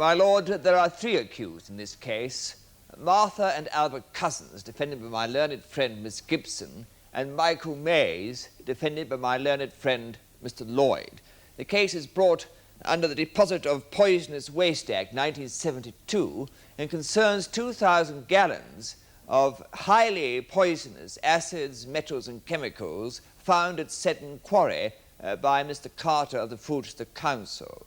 My lord, there are 3 accused in this case. Martha and Albert Cousins, defended by my learned friend Miss Gibson, and Michael Mays, defended by my learned friend Mr. Lloyd. The case is brought under the Deposit of Poisonous Waste Act 1972 and concerns 2,000 gallons of highly poisonous acids, metals and chemicals found at Seddon Quarry by Mr. Carter of the Fulchester Council.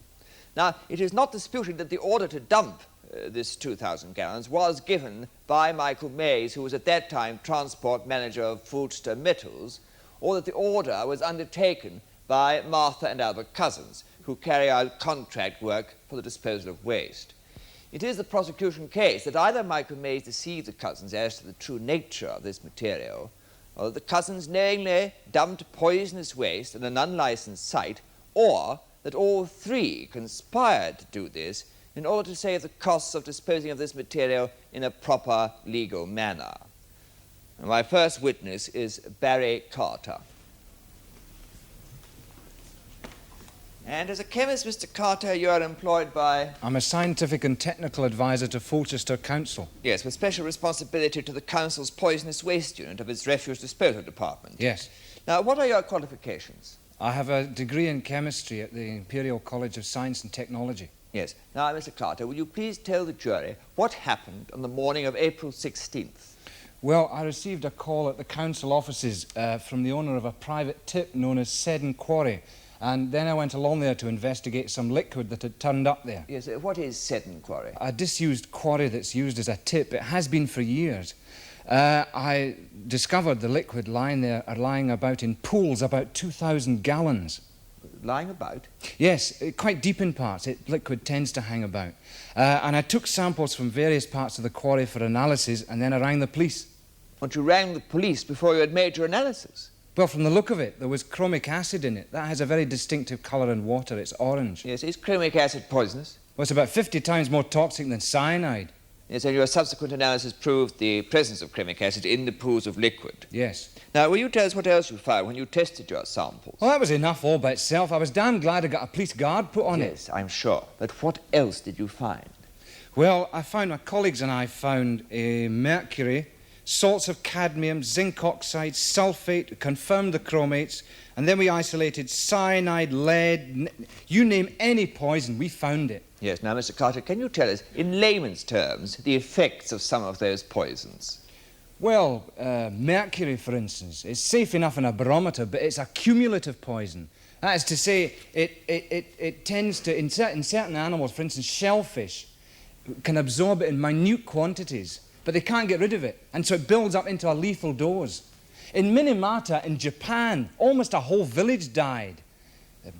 Now, it is not disputed that the order to dump this 2,000 gallons was given by Michael Mays, who was at that time transport manager of Fulchester Metals, or that the order was undertaken by Martha and Albert Cousins, who carry out contract work for the disposal of waste. It is the prosecution case that either Michael Mays deceived the Cousins as to the true nature of this material, or that the Cousins knowingly dumped poisonous waste in an unlicensed site, or that all 3 conspired to do this in order to save the costs of disposing of this material in a proper legal manner. And my first witness is Barry Carter. And as a chemist, Mr. Carter, you are employed by... I'm a scientific and technical advisor to Fulchester Council. Yes, with special responsibility to the Council's poisonous waste unit of its refuse disposal department. Yes. Now, what are your qualifications? I have a degree in chemistry at the Imperial College of Science and Technology. Yes. Now, Mr. Carter, will you please tell the jury what happened on the morning of April 16th? Well, I received a call at the council offices from the owner of a private tip known as Seddon Quarry. And then I went along there to investigate some liquid that had turned up there. Yes, what is Seddon Quarry? A disused quarry that's used as a tip. It has been for years. I discovered the liquid lying about in pools, about 2,000 gallons. Lying about? Yes, quite deep in parts. Liquid tends to hang about. And I took samples from various parts of the quarry for analysis, and then I rang the police. But you rang the police before you had made your analysis? Well, from the look of it, there was chromic acid in it. That has a very distinctive colour in water. It's orange. Yes, is chromic acid poisonous? Well, it's about 50 times more toxic than cyanide. Yes, and your subsequent analysis proved the presence of chromic acid in the pools of liquid. Yes. Now, will you tell us what else you found when you tested your samples? Well, that was enough all by itself. I was damn glad I got a police guard put on it. Yes, I'm sure. But what else did you find? Well, my colleagues and I found mercury, salts of cadmium, zinc oxide, sulfate, confirmed the chromates, and then we isolated cyanide, lead, you name any poison, we found it. Yes, now, Mr. Carter, can you tell us, in layman's terms, the effects of some of those poisons? Well, mercury, for instance, is safe enough in a barometer, but it's a cumulative poison. That is to say, it tends to, in certain animals, for instance, shellfish, can absorb it in minute quantities, but they can't get rid of it, and so it builds up into a lethal dose. In Middlemass, in Japan, almost a whole village died.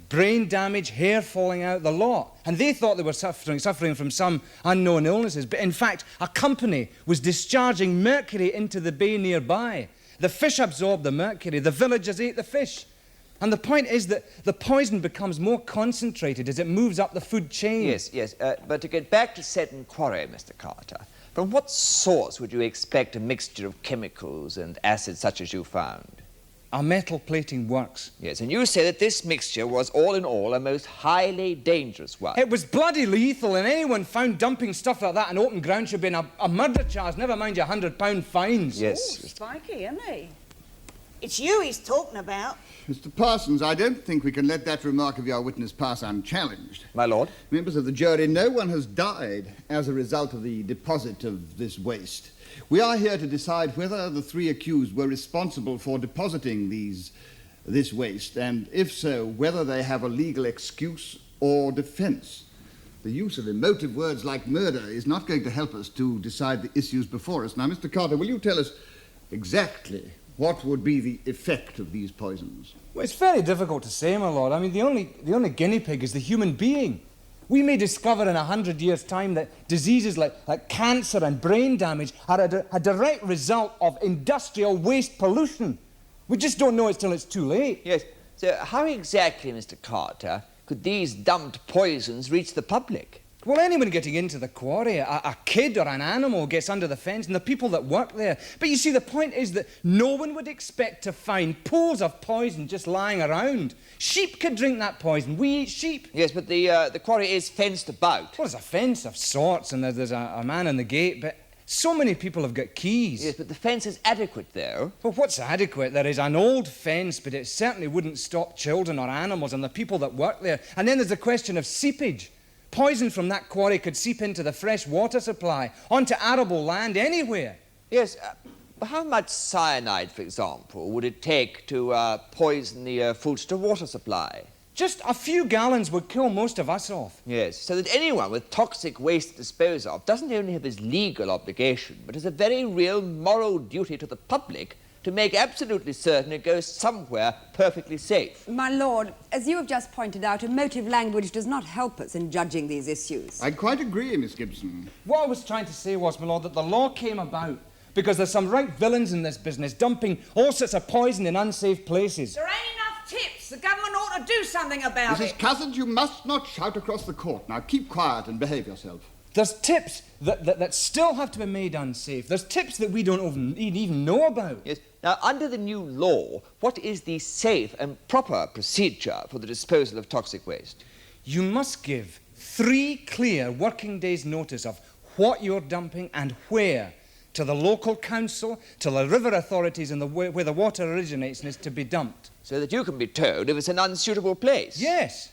Brain damage, hair falling out, the lot. And they thought they were suffering from some unknown illnesses, but in fact, a company was discharging mercury into the bay nearby. The fish absorbed the mercury, the villagers ate the fish. And the point is that the poison becomes more concentrated as it moves up the food chain. Yes, but to get back to Seddon Quarry, Mr. Carter, from what source would you expect a mixture of chemicals and acids such as you found? Our metal plating works. Yes, and you say that this mixture was, all in all, a most highly dangerous one. It was bloody lethal, and anyone found dumping stuff like that in open ground should be in a murder charge, never mind your £100 fines. Yes. Oh, spiky, isn't he? It's you he's talking about. Mr. Parsons, I don't think we can let that remark of your witness pass unchallenged. My lord? Members of the jury, no one has died as a result of the deposit of this waste. We are here to decide whether the 3 accused were responsible for depositing this waste, and if so, whether they have a legal excuse or defense. The use of emotive words like murder is not going to help us to decide the issues before us. Now, Mr. Carter, will you tell us exactly what would be the effect of these poisons? Well, it's very difficult to say, my lord. I mean, the only guinea pig is the human being. We may discover in 100 years' time that diseases like cancer and brain damage are a direct result of industrial waste pollution. We just don't know it till it's too late. Yes. So how exactly, Mr. Carter, could these dumped poisons reach the public? Well, anyone getting into the quarry, a kid or an animal gets under the fence, and the people that work there. But you see, the point is that no one would expect to find pools of poison just lying around. Sheep could drink that poison. We eat sheep. Yes, but the quarry is fenced about. Well, there's a fence of sorts, and there's a man on the gate, but so many people have got keys. Yes, but the fence is adequate, though. Well, what's adequate? There is an old fence, but it certainly wouldn't stop children or animals and the people that work there. And then there's the question of seepage. Poison from that quarry could seep into the fresh water supply, onto arable land, anywhere. Yes, how much cyanide, for example, would it take to poison the Fulchester water supply? Just a few gallons would kill most of us off. Yes, so that anyone with toxic waste to dispose of doesn't only have his legal obligation, but has a very real moral duty to the public to make absolutely certain it goes somewhere perfectly safe. My lord, as you have just pointed out, emotive language does not help us in judging these issues. I quite agree, Miss Gibson. What I was trying to say was, my lord, that the law came about because there's some right villains in this business dumping all sorts of poison in unsafe places. There ain't enough tips. The government ought to do something about Mrs. it. Cousins, you must not shout across the court. Now keep quiet and behave yourself. There's tips that still have to be made unsafe. There's tips that we don't even know about. Yes. Now, under the new law, what is the safe and proper procedure for the disposal of toxic waste? You must give 3 clear working days' notice of what you're dumping and where, to the local council, to the river authorities and where the water originates and is to be dumped. So that you can be told if it's an unsuitable place? Yes.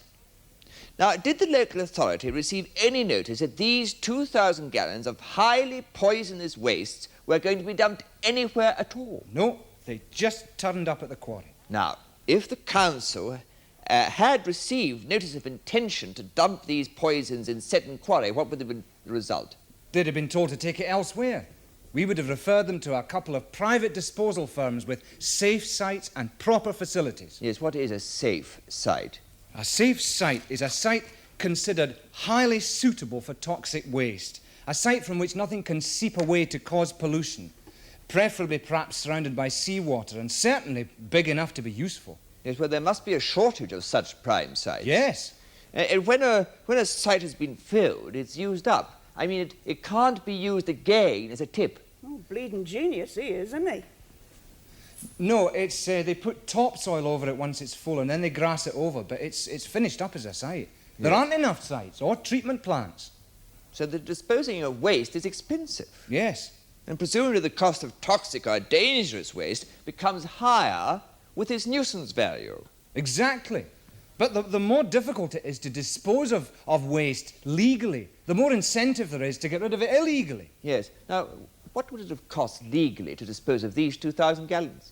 Now, did the local authority receive any notice that these 2,000 gallons of highly poisonous wastes were going to be dumped anywhere at all? No, they just turned up at the quarry. Now, if the council had received notice of intention to dump these poisons in Seton Quarry, what would have been the result? They'd have been told to take it elsewhere. We would have referred them to a couple of private disposal firms with safe sites and proper facilities. Yes, what is a safe site? A safe site is a site considered highly suitable for toxic waste, a site from which nothing can seep away to cause pollution, preferably perhaps surrounded by seawater and certainly big enough to be useful. Yes, well, there must be a shortage of such prime sites. Yes. And when a site has been filled, it's used up. I mean, it can't be used again as a tip. Oh, bleeding genius he is, isn't he? No, it's they put topsoil over it once it's full and then they grass it over, but it's finished up as a site. There aren't enough sites or treatment plants. So the disposing of waste is expensive. Yes. And presumably the cost of toxic or dangerous waste becomes higher with its nuisance value. Exactly. But the more difficult it is to dispose of waste legally, the more incentive there is to get rid of it illegally. Yes. Now, what would it have cost legally to dispose of these 2,000 gallons?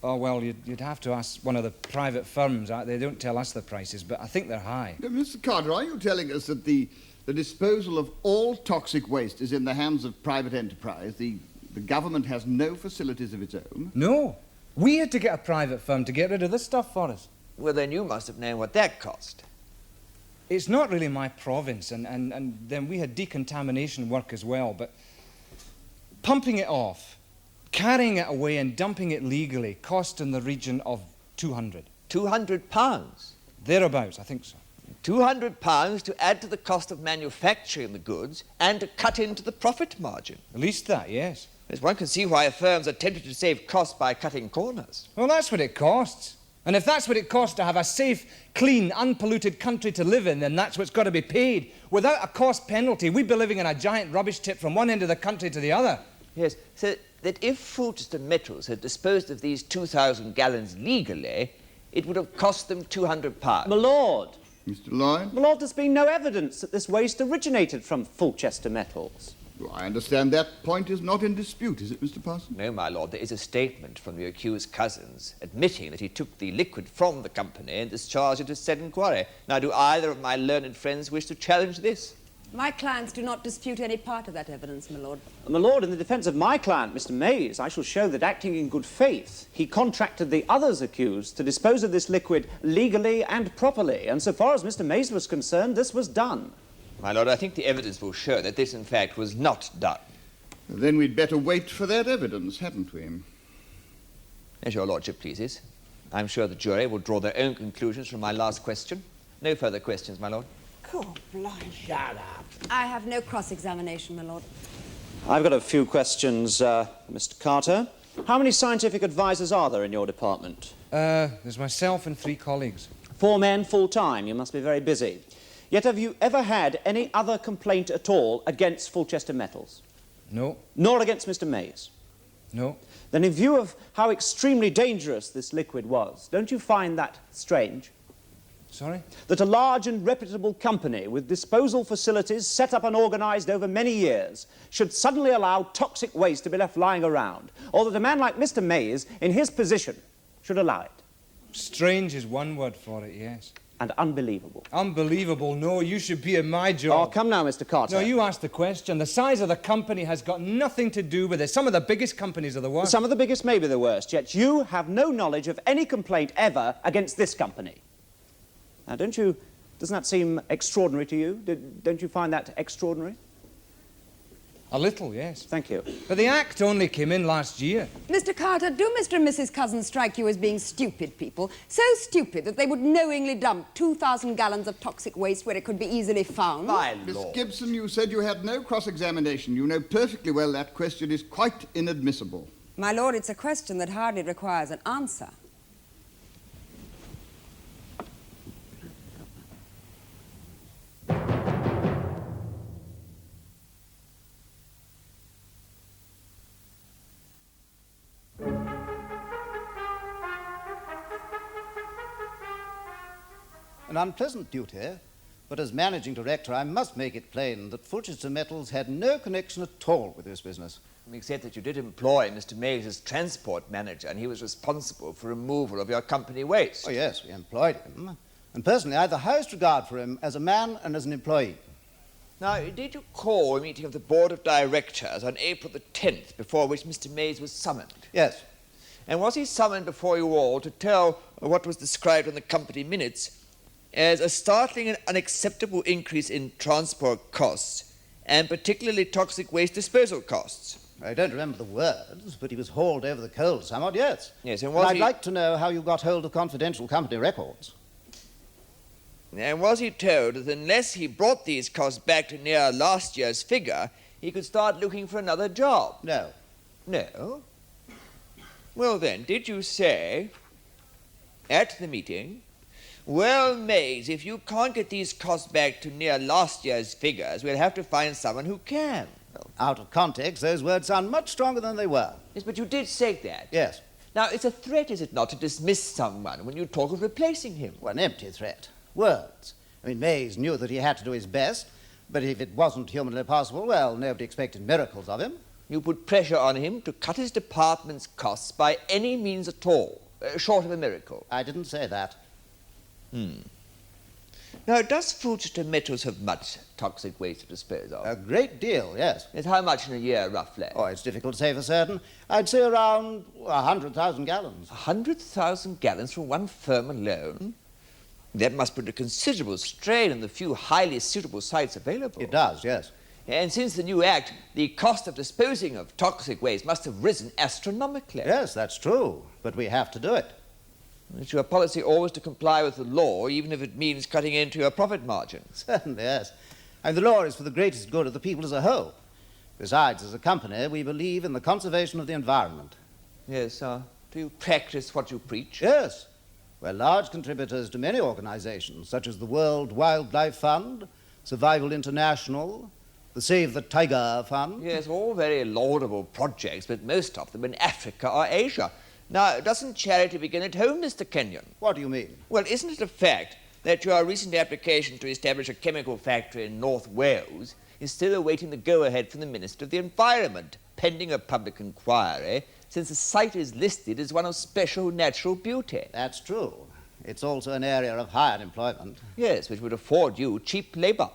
Oh, well, you'd have to ask one of the private firms. They don't tell us the prices, but I think they're high. Now, Mr. Carter, are you telling us that the disposal of all toxic waste is in the hands of private enterprise? The government has no facilities of its own? No. We had to get a private firm to get rid of this stuff for us. Well, then you must have known what that cost. It's not really my province, and then we had decontamination work as well, but pumping it off, carrying it away and dumping it legally cost in the region of 200. £200? Thereabouts, I think so. £200 to add to the cost of manufacturing the goods and to cut into the profit margin. At least that, yes. Yes, one can see why firms are tempted to save costs by cutting corners. Well, that's what it costs. And if that's what it costs to have a safe, clean, unpolluted country to live in, then that's what's got to be paid. Without a cost penalty, we'd be living in a giant rubbish tip from one end of the country to the other. Yes, so that if Fulchester Metals had disposed of these 2,000 gallons legally, it would have cost them £200. My lord. Mr. Lloyd? My lord, there's been no evidence that this waste originated from Fulchester Metals. Well, I understand that point is not in dispute, is it, Mr. Parson? No, my lord, there is a statement from the accused cousins admitting that he took the liquid from the company and discharged it to Seton Quarry. Now, do either of my learned friends wish to challenge this? My clients do not dispute any part of that evidence, my lord. My lord, in the defence of my client, Mr. Mays, I shall show that acting in good faith, he contracted the others accused to dispose of this liquid legally and properly, and so far as Mr. Mays was concerned, this was done. My lord, I think the evidence will show that this, in fact, was not done. Then we'd better wait for that evidence, hadn't we? As your lordship pleases. I'm sure the jury will draw their own conclusions from my last question. No further questions, my lord. God, blimey. Shut up. I have no cross-examination, my lord. I've got a few questions, Mr. Carter. How many scientific advisors are there in your department? There's myself and 3 colleagues. 4 men full-time. You must be very busy. Yet have you ever had any other complaint at all against Fulchester Metals? No, Nor against Mr. Mays? no. Then in view of how extremely dangerous this liquid was, don't you find that strange? Sorry? That a large and reputable company with disposal facilities set up and organised over many years should suddenly allow toxic waste to be left lying around, or that a man like Mr. Mays, in his position, should allow it. Strange is one word for it, yes. And unbelievable. Unbelievable, no, you should be in my Oh, job. come now, Mr. Carter. No, you asked the question. The size of the company has got nothing to do with it. Some of the biggest companies are the worst. Some of the biggest may be the worst, yet you have no knowledge of any complaint ever against this company. Now, doesn't that seem extraordinary to you? Don't you find that extraordinary? A little, yes. Thank you. But the Act only came in last year. Mr. Carter, do Mr. and Mrs. Cousins strike you as being stupid people? So stupid that they would knowingly dump 2,000 gallons of toxic waste where it could be easily found? My Miss lord. Gibson, you said you had no cross-examination. You know perfectly well that question is quite inadmissible. My lord, it's a question that hardly requires an answer. An unpleasant duty, but as managing director, I must make it plain that Fulchester Metals had no connection at all with this business. Except that you did employ Mr. Mays as transport manager, and he was responsible for removal of your company waste. Oh, yes, we employed him. And personally, I have the highest regard for him as a man and as an employee. Now, did you call a meeting of the Board of Directors on April the 10th, before which Mr. Mays was summoned? Yes. And was he summoned before you all to tell what was described in the company minutes as a startling and unacceptable increase in transport costs, and particularly toxic waste disposal costs? I don't remember the words, but he was hauled over the coals somewhat, yes. Yes, and I'd like to know how you got hold of confidential company records. And was he told that unless he brought these costs back to near last year's figure, he could start looking for another job? No. No? Well then, did you say at the meeting, well, Mays, if you can't get these costs back to near last year's figures, we'll have to find someone who can? Well, out of context, those words sound much stronger than they were. Yes, but you did say that. Yes. Now, it's a threat, is it not, to dismiss someone when you talk of replacing him? Well, an empty threat. Words. I mean, Mays knew that he had to do his best, but if it wasn't humanly possible, well, nobody expected miracles of him. You put pressure on him to cut his department's costs by any means at all, short of a miracle. I didn't say that. Now, does Fulchester Metals have much toxic waste to dispose of? A great deal, yes. Yes, how much in a year, roughly? Oh, it's difficult to say for certain. I'd say around 100,000 gallons. 100,000 gallons from one firm alone? That must put a considerable strain on the few highly suitable sites available. It does, yes. And since the new Act, the cost of disposing of toxic waste must have risen astronomically. Yes, that's true, but we have to do it. It's your policy always to comply with the law, even if it means cutting into your profit margins. Certainly, yes. And the law is for the greatest good of the people as a whole. Besides, as a company, we believe in the conservation of the environment. Yes, do you practice what you preach? Yes. We're large contributors to many organizations, such as the World Wildlife Fund, Survival International, the Save the Tiger Fund. Yes, all very laudable projects, but most of them in Africa or Asia. Now, doesn't charity begin at home, Mr. Kenyon? What do you mean? Well, isn't it a fact that your recent application to establish a chemical factory in North Wales is still awaiting the go-ahead from the Minister of the Environment, pending a public inquiry, since the site is listed as one of special natural beauty? That's true. It's also an area of higher employment. Yes, which would afford you cheap labour.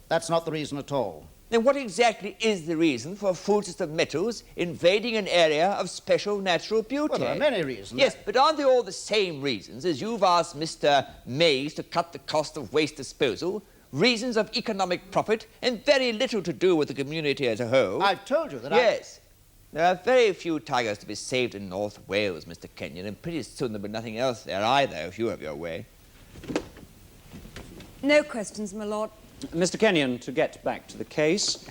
That's not the reason at all. Then what exactly is the reason for Fulchester Metals invading an area of special natural beauty? Well, there are many reasons. Yes, but aren't they all the same reasons as you've asked Mr. Mays to cut the cost of waste disposal? Reasons of economic profit and very little to do with the community as a whole. I've told you that Yes. There are very few tigers to be saved in North Wales, Mr. Kenyon, and pretty soon there'll be nothing else there either, if you have your way. No questions, my lord. Mr. Kenyon, to get back to the case,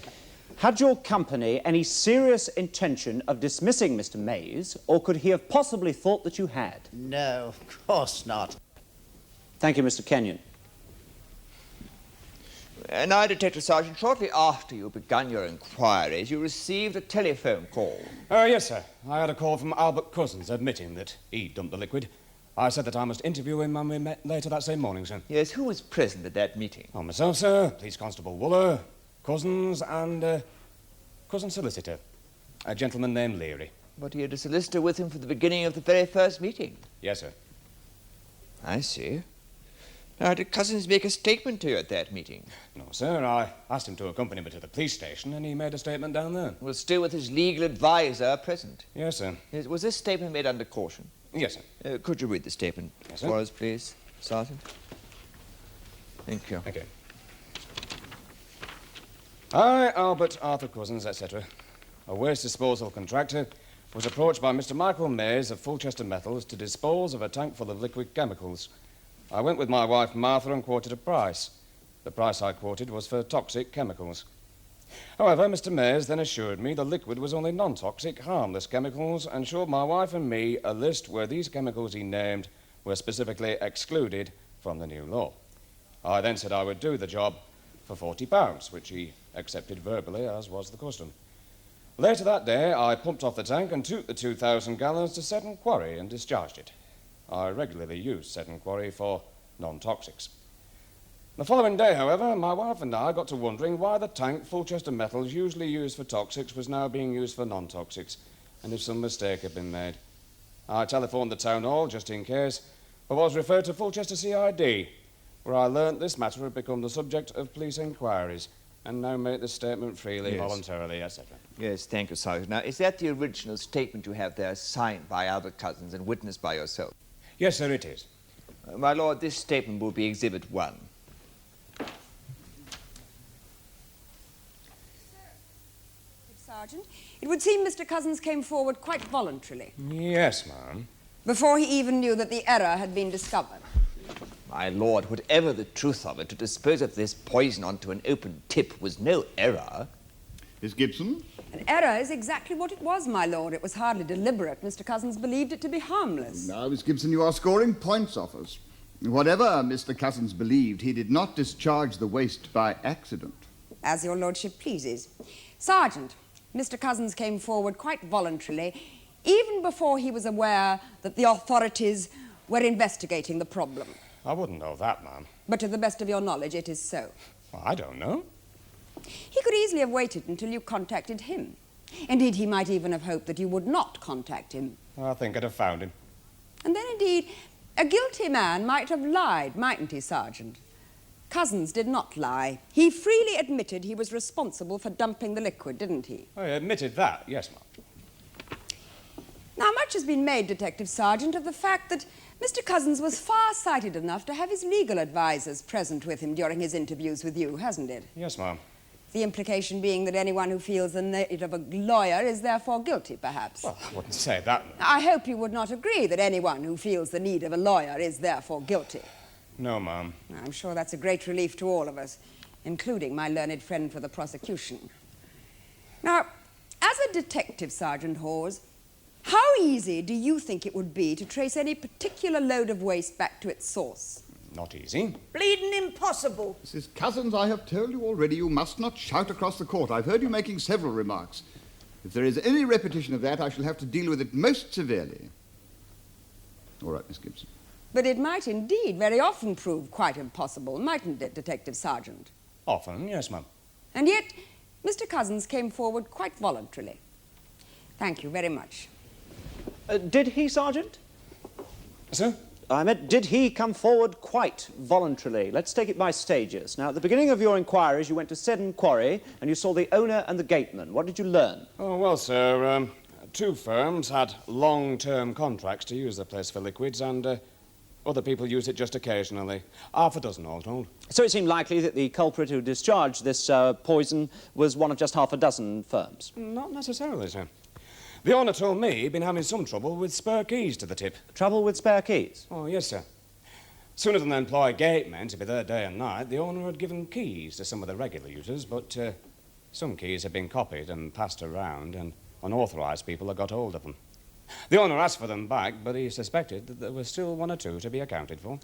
had your company any serious intention of dismissing Mr. Mays, or could he have possibly thought that you had? No, of course not. Thank you, Mr. Kenyon. Now, Detective Sergeant, shortly after you begun your inquiries, you received a telephone call. Yes, sir. I had a call from Albert Cousins admitting that he dumped the liquid. I said that I must interview him and we met later that same morning, sir. Yes, who was present at that meeting? Oh, myself, sir, Police Constable Wooler, Cousins and Cousin's solicitor, a gentleman named Leary. But he had a solicitor with him from the beginning of the very first meeting. Yes, sir. I see. Now, did Cousins make a statement to you at that meeting? No, sir. I asked him to accompany me to the police station and he made a statement down there. Was still with his legal advisor present? Yes, sir. Yes, was this statement made under caution? Yes, sir. Could you read the statement Yes, sir. for us, please, Sergeant? Thank you. Okay. I, Albert Arthur Cousins, etc., a waste disposal contractor, was approached by Mr. Michael Mays of Fulchester Metals to dispose of a tank full of liquid chemicals. I went with my wife Martha and quoted a price. The price I quoted was for toxic chemicals. However, Mr. Mays then assured me the liquid was only non-toxic, harmless chemicals and showed my wife and me a list where these chemicals he named were specifically excluded from the new law. I then said I would do the job for £40, which he accepted verbally, as was the custom. Later that day, I pumped off the tank and took the 2,000 gallons to Seton Quarry and discharged it. I regularly use Seton Quarry for non-toxics. The following day, however, my wife and I got to wondering why the tank Fulchester Metals usually used for toxics was now being used for non-toxics, and if some mistake had been made. I telephoned the town hall just in case, but was referred to Fulchester CID, where I learnt this matter had become the subject of police inquiries, and now make the statement freely, Yes. voluntarily, etc. Yes, thank you, Sergeant. Now, is that the original statement you have there, signed by Albert Cousins and witnessed by yourself? Yes, sir, it is. My lord, this statement will be Exhibit 1. Sergeant, it would seem Mr. Cousins came forward quite voluntarily, Yes, ma'am. before he even knew that the error had been discovered. My lord, whatever the truth of it, to dispose of this poison onto an open tip was no error. Miss Gibson? An error is exactly what it was, my lord. It was hardly deliberate. Mr. Cousins believed it to be harmless. Now, Miss Gibson, you are scoring points off us. Whatever Mr. Cousins believed, he did not discharge the waste by accident. As your lordship pleases. Sergeant, Mr. Cousins came forward quite voluntarily, even before he was aware that the authorities were investigating the problem. I wouldn't know that, ma'am. But to the best of your knowledge, it is so. Well, I don't know. He could easily have waited until you contacted him. Indeed, he might even have hoped that you would not contact him. I think I'd have found him. And then, indeed, a guilty man might have lied, mightn't he, Sergeant? Cousins did not lie. He freely admitted he was responsible for dumping the liquid, didn't he? I admitted that, yes, ma'am. Now, much has been made, Detective Sergeant, of the fact that Mr. Cousins was far-sighted enough to have his legal advisers present with him during his interviews with you, hasn't it? Yes, ma'am. The implication being that anyone who feels the need of a lawyer is therefore guilty, perhaps. Well, I wouldn't say that. I hope you would not agree that anyone who feels the need of a lawyer is therefore guilty. No, ma'am. I'm sure that's a great relief to all of us, including my learned friend for the prosecution. Now, as a detective, Sergeant Hawes, how easy do you think it would be to trace any particular load of waste back to its source? Not easy. Bleeding impossible. Mrs. Cousins, I have told you already you must not shout across the court. I've heard you making several remarks. If there is any repetition of that, I shall have to deal with it most severely. All right, Miss Gibson. But it might indeed very often prove quite impossible, mightn't it, Detective Sergeant? Often, yes, ma'am. And yet, Mr. Cousins came forward quite voluntarily. Thank you very much. Did he, Sergeant? Sir? I meant, did he come forward quite voluntarily? Let's take it by stages. Now, at the beginning of your inquiries, you went to Seton Quarry and you saw the owner and the gateman. What did you learn? Oh, well, sir, two firms had long-term contracts to use the place for liquids and other people used it just occasionally. Half a dozen, all told. So it seemed likely that the culprit who discharged this poison was one of just half a dozen firms. Not necessarily, sir. The owner told me he'd been having some trouble with spare keys to the tip. Trouble with spare keys? Oh, yes, sir. Sooner than employ gatemen to be there day and night, the owner had given keys to some of the regular users, but some keys had been copied and passed around, and unauthorised people had got hold of them. The owner asked for them back, but he suspected that there were still one or two to be accounted for.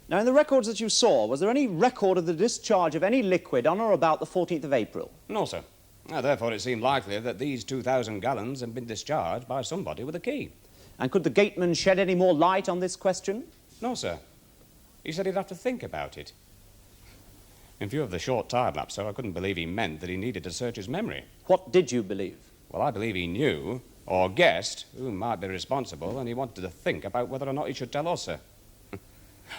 Now, in the records that you saw, was there any record of the discharge of any liquid on or about the 14th of April? No, sir. Therefore, it seemed likely that these 2,000 gallons had been discharged by somebody with a key. And could the gateman shed any more light on this question? No, sir. He said he'd have to think about it. In view of the short time lapse, sir, I couldn't believe he meant that he needed to search his memory. What did you believe? Well, I believe he knew, or guessed, who might be responsible, and he wanted to think about whether or not he should tell us, sir.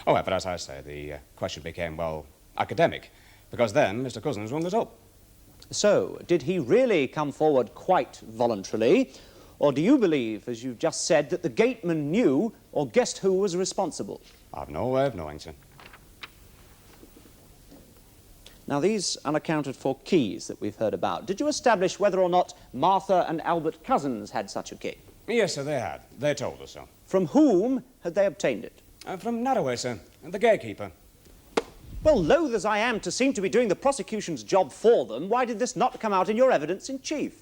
However, as I say, the question became, well, academic, because then Mr. Cousins rung us up. So, did he really come forward quite voluntarily, or do you believe, as you just said, that the gateman knew or guessed who was responsible? I've no way of knowing, sir. Now, these unaccounted for keys that we've heard about, did you establish whether or not Martha and Albert Cousins had such a key? Yes, sir, they had. They told us so. From whom had they obtained it? From Narroway, sir, the gatekeeper. Well, loath as I am to seem to be doing the prosecution's job for them, why did this not come out in your evidence in chief?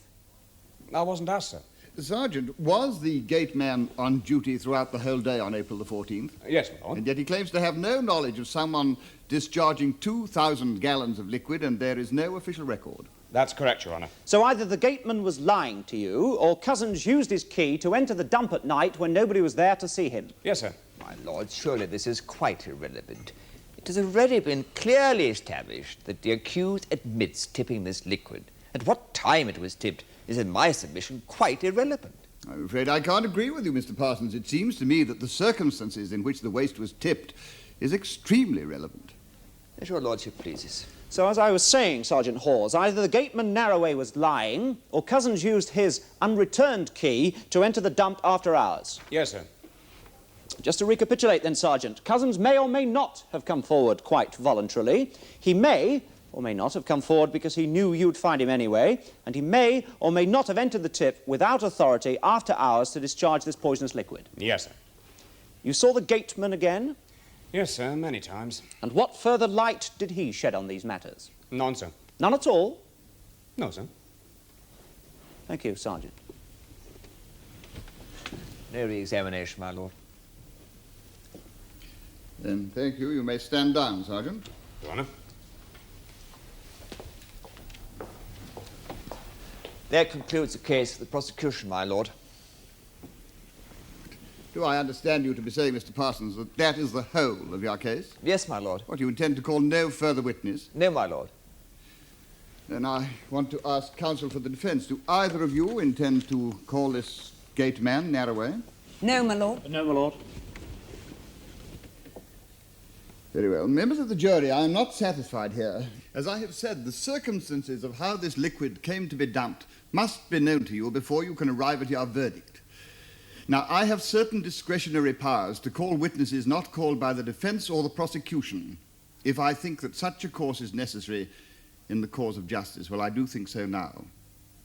I wasn't asked, sir. Sergeant, was the gateman on duty throughout the whole day on April the 14th? Yes, my lord. And yet he claims to have no knowledge of someone discharging 2,000 gallons of liquid, and there is no official record. That's correct, Your Honour. So either the gateman was lying to you, or Cousins used his key to enter the dump at night when nobody was there to see him. Yes, sir. My lord, surely this is quite irrelevant. It has already been clearly established that the accused admits tipping this liquid. At what time it was tipped is, in my submission, quite irrelevant. I'm afraid I can't agree with you, Mr. Parsons. It seems to me that the circumstances in which the waste was tipped is extremely relevant. As your lordship pleases. So as I was saying, Sergeant Hawes, either the gateman Narroway was lying, or Cousins used his unreturned key to enter the dump after hours. Yes, sir. Just to recapitulate then, Sergeant, Cousins may or may not have come forward quite voluntarily. He may or may not have come forward because he knew you'd find him anyway, and he may or may not have entered the tip without authority after hours to discharge this poisonous liquid. Yes, sir. You saw the gateman again? Yes, sir, many times. And what further light did he shed on these matters? None, sir. None at all? No, sir. Thank you, Sergeant. No re-examination, my lord. Then thank you. You may stand down, Sergeant. Your Honour. That concludes the case of the prosecution, my lord. Do I understand you to be saying, Mr. Parsons, that that is the whole of your case? Yes, my lord. What, you intend to call no further witness? No, my lord. Then I want to ask counsel for the defence. Do either of you intend to call this gate man Narroway? No, my lord. No, my lord. Very well. Members of the jury, I am not satisfied here. As I have said, the circumstances of how this liquid came to be dumped must be known to you before you can arrive at your verdict. Now, I have certain discretionary powers to call witnesses not called by the defence or the prosecution, if I think that such a course is necessary in the cause of justice. Well, I do think so now.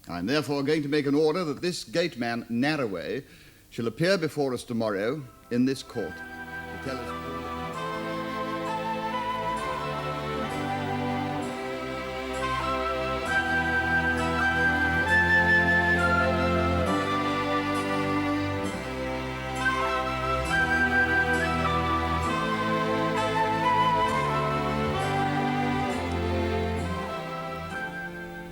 I am therefore going to make an order that this gate man, Narroway, shall appear before us tomorrow in this court to tell us...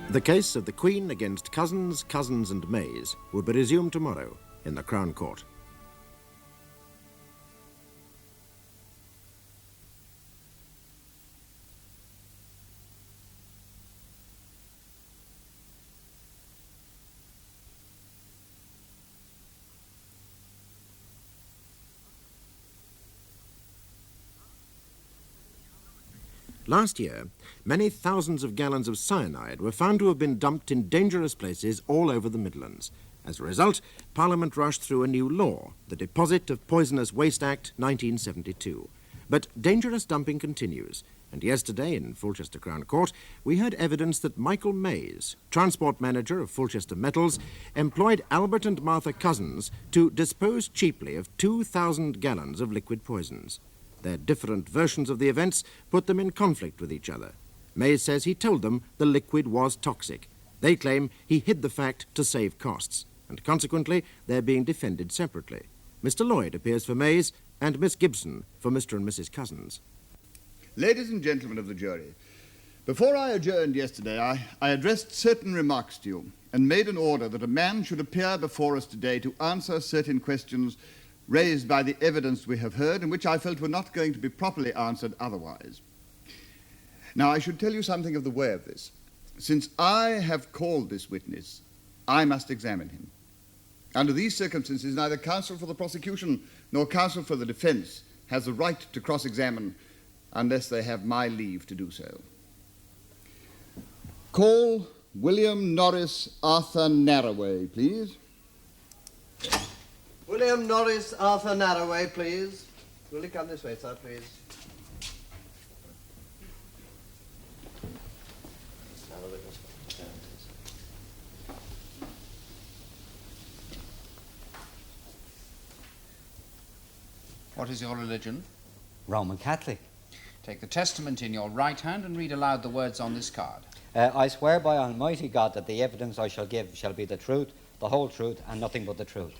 The case of the Queen against Cousins, Cousins and Mays will be resumed tomorrow in the Crown Court. Last year, many thousands of gallons of cyanide were found to have been dumped in dangerous places all over the Midlands. As a result, Parliament rushed through a new law, the Deposit of Poisonous Waste Act 1972. But dangerous dumping continues, and yesterday in Fulchester Crown Court, we heard evidence that Michael Mays, transport manager of Fulchester Metals, employed Albert and Martha Cousins to dispose cheaply of 2,000 gallons of liquid poisons. Their different versions of the events put them in conflict with each other. Mays says he told them the liquid was toxic. They claim he hid the fact to save costs, and consequently they're being defended separately. Mr. Lloyd appears for Mays and Miss Gibson for Mr. and Mrs. Cousins. Ladies and gentlemen of the jury, before I adjourned yesterday, I addressed certain remarks to you and made an order that a man should appear before us today to answer certain questions raised by the evidence we have heard and which I felt were not going to be properly answered otherwise. Now, I should tell you something of the way of this. Since I have called this witness, I must examine him. Under these circumstances, neither counsel for the prosecution nor counsel for the defense has the right to cross-examine unless they have my leave to do so. Call William Norris Arthur Narroway, please. William Norris Arthur Narroway, please. Will you come this way, sir, please? What is your religion? Roman Catholic. Take the testament in your right hand and read aloud the words on this card. I swear by Almighty God that the evidence I shall give shall be the truth, the whole truth, and nothing but the truth.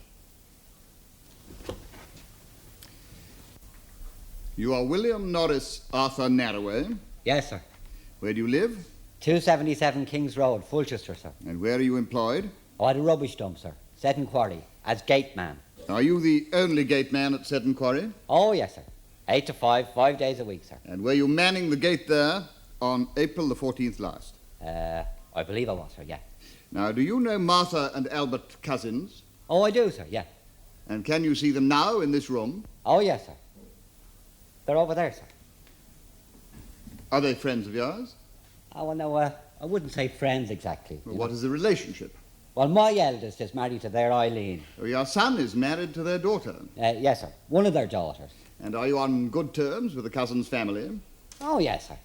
You are William Norris Arthur Narroway. Yes, sir. Where do you live? 277 King's Road, Fulchester, sir. And where are you employed? Oh, at a rubbish dump, sir. Seton Quarry, as gate man. Are you the only gate man at Seton Quarry? Oh, yes, sir. 8 to 5, 5 days a week, sir. And were you manning the gate there on April the 14th last? I believe I was, sir, yeah. Now, do you know Martha and Albert Cousins? Oh, I do, sir, yeah. And can you see them now in this room? Oh, yes, sir. They're over there, sir. Are they friends of yours? Oh, well, no, I wouldn't say friends exactly. Well, what is the relationship? Well, my eldest is married to their Eileen. Well, your son is married to their daughter. Yes, sir. One of their daughters. And are you on good terms with the Cousins family? Oh, yes, sir.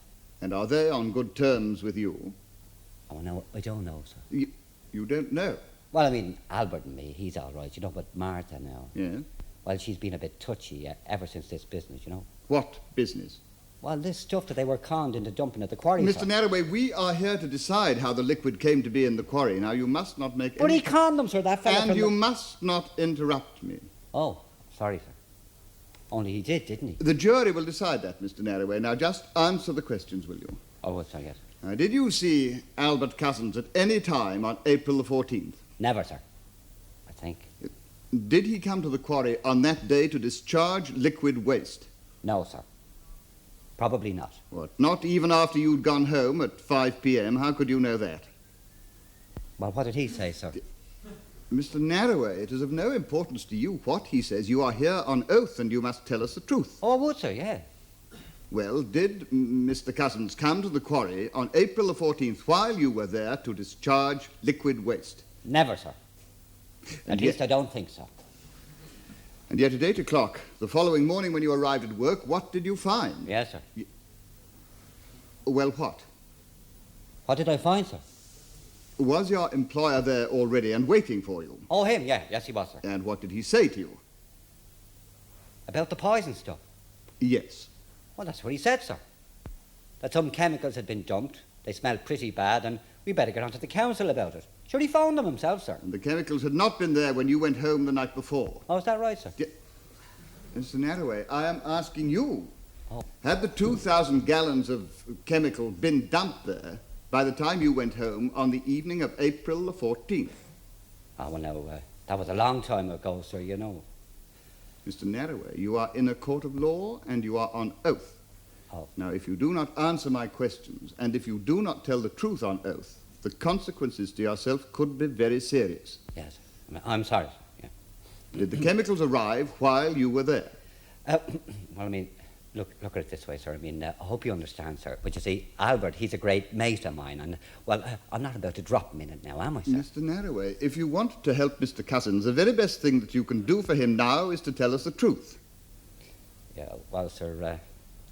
And are they on good terms with you? Oh, no, I don't know, sir. You don't know? Well, I mean, Albert and me, he's all right, you know, but Martha now. Yes? Well, she's been a bit touchy ever since this business, you know. What business? Well, this stuff that they were conned into dumping at the quarry. Mr. Narroway, we are here to decide how the liquid came to be in the quarry. Now, you must not make But he conned them, sir, that fella. And you must not interrupt me. Oh, sorry, sir. Only he did, didn't he? The jury will decide that, Mr. Narroway. Now, just answer the questions, will you? Oh, what's I get? Now, did you see Albert Cousins at any time on April the 14th? Never, sir. I think. Did he come to the quarry on that day to discharge liquid waste? No, sir. Probably not. What, not even after you'd gone home at 5 p.m.? How could you know that? Well, what did he say, sir? Mr. Narroway, it is of no importance to you what he says. You are here on oath and you must tell us the truth. Oh, I would, sir, yeah. Well, did Mr. Cousins come to the quarry on April the 14th while you were there to discharge liquid waste? Never, sir. At least I don't think so. And yet at 8 o'clock, the following morning when you arrived at work, what did you find? Yes, sir. Well, what? What did I find, sir? Was your employer there already and waiting for you? Oh, him, yeah. Yes, he was, sir. And what did he say to you? About the poison stuff? Yes. Well, that's what he said, sir. That some chemicals had been dumped, they smelled pretty bad, and we better get on to the council about it. Sure, he found them himself, sir. And the chemicals had not been there when you went home the night before? Oh, is that right, sir? Mr. Narroway, I am asking you. Oh. Had the 2,000 gallons of chemical been dumped there by the time you went home on the evening of April the 14th? Oh, well, no, that was a long time ago, sir, you know. Mr. Narroway, you are in a court of law and you are on oath. Oh. Now, if you do not answer my questions and if you do not tell the truth on oath, the consequences to yourself could be very serious. Yes, I'm sorry, sir. Yeah. Did the chemicals arrive while you were there? Well, I mean, look at it this way, sir. I mean, I hope you understand, sir. But you see, Albert, he's a great mate of mine, and, well, I'm not about to drop him in it now, am I, sir? Mr. Narroway, if you want to help Mr. Cousins, the very best thing that you can do for him now is to tell us the truth. Yeah, well, sir,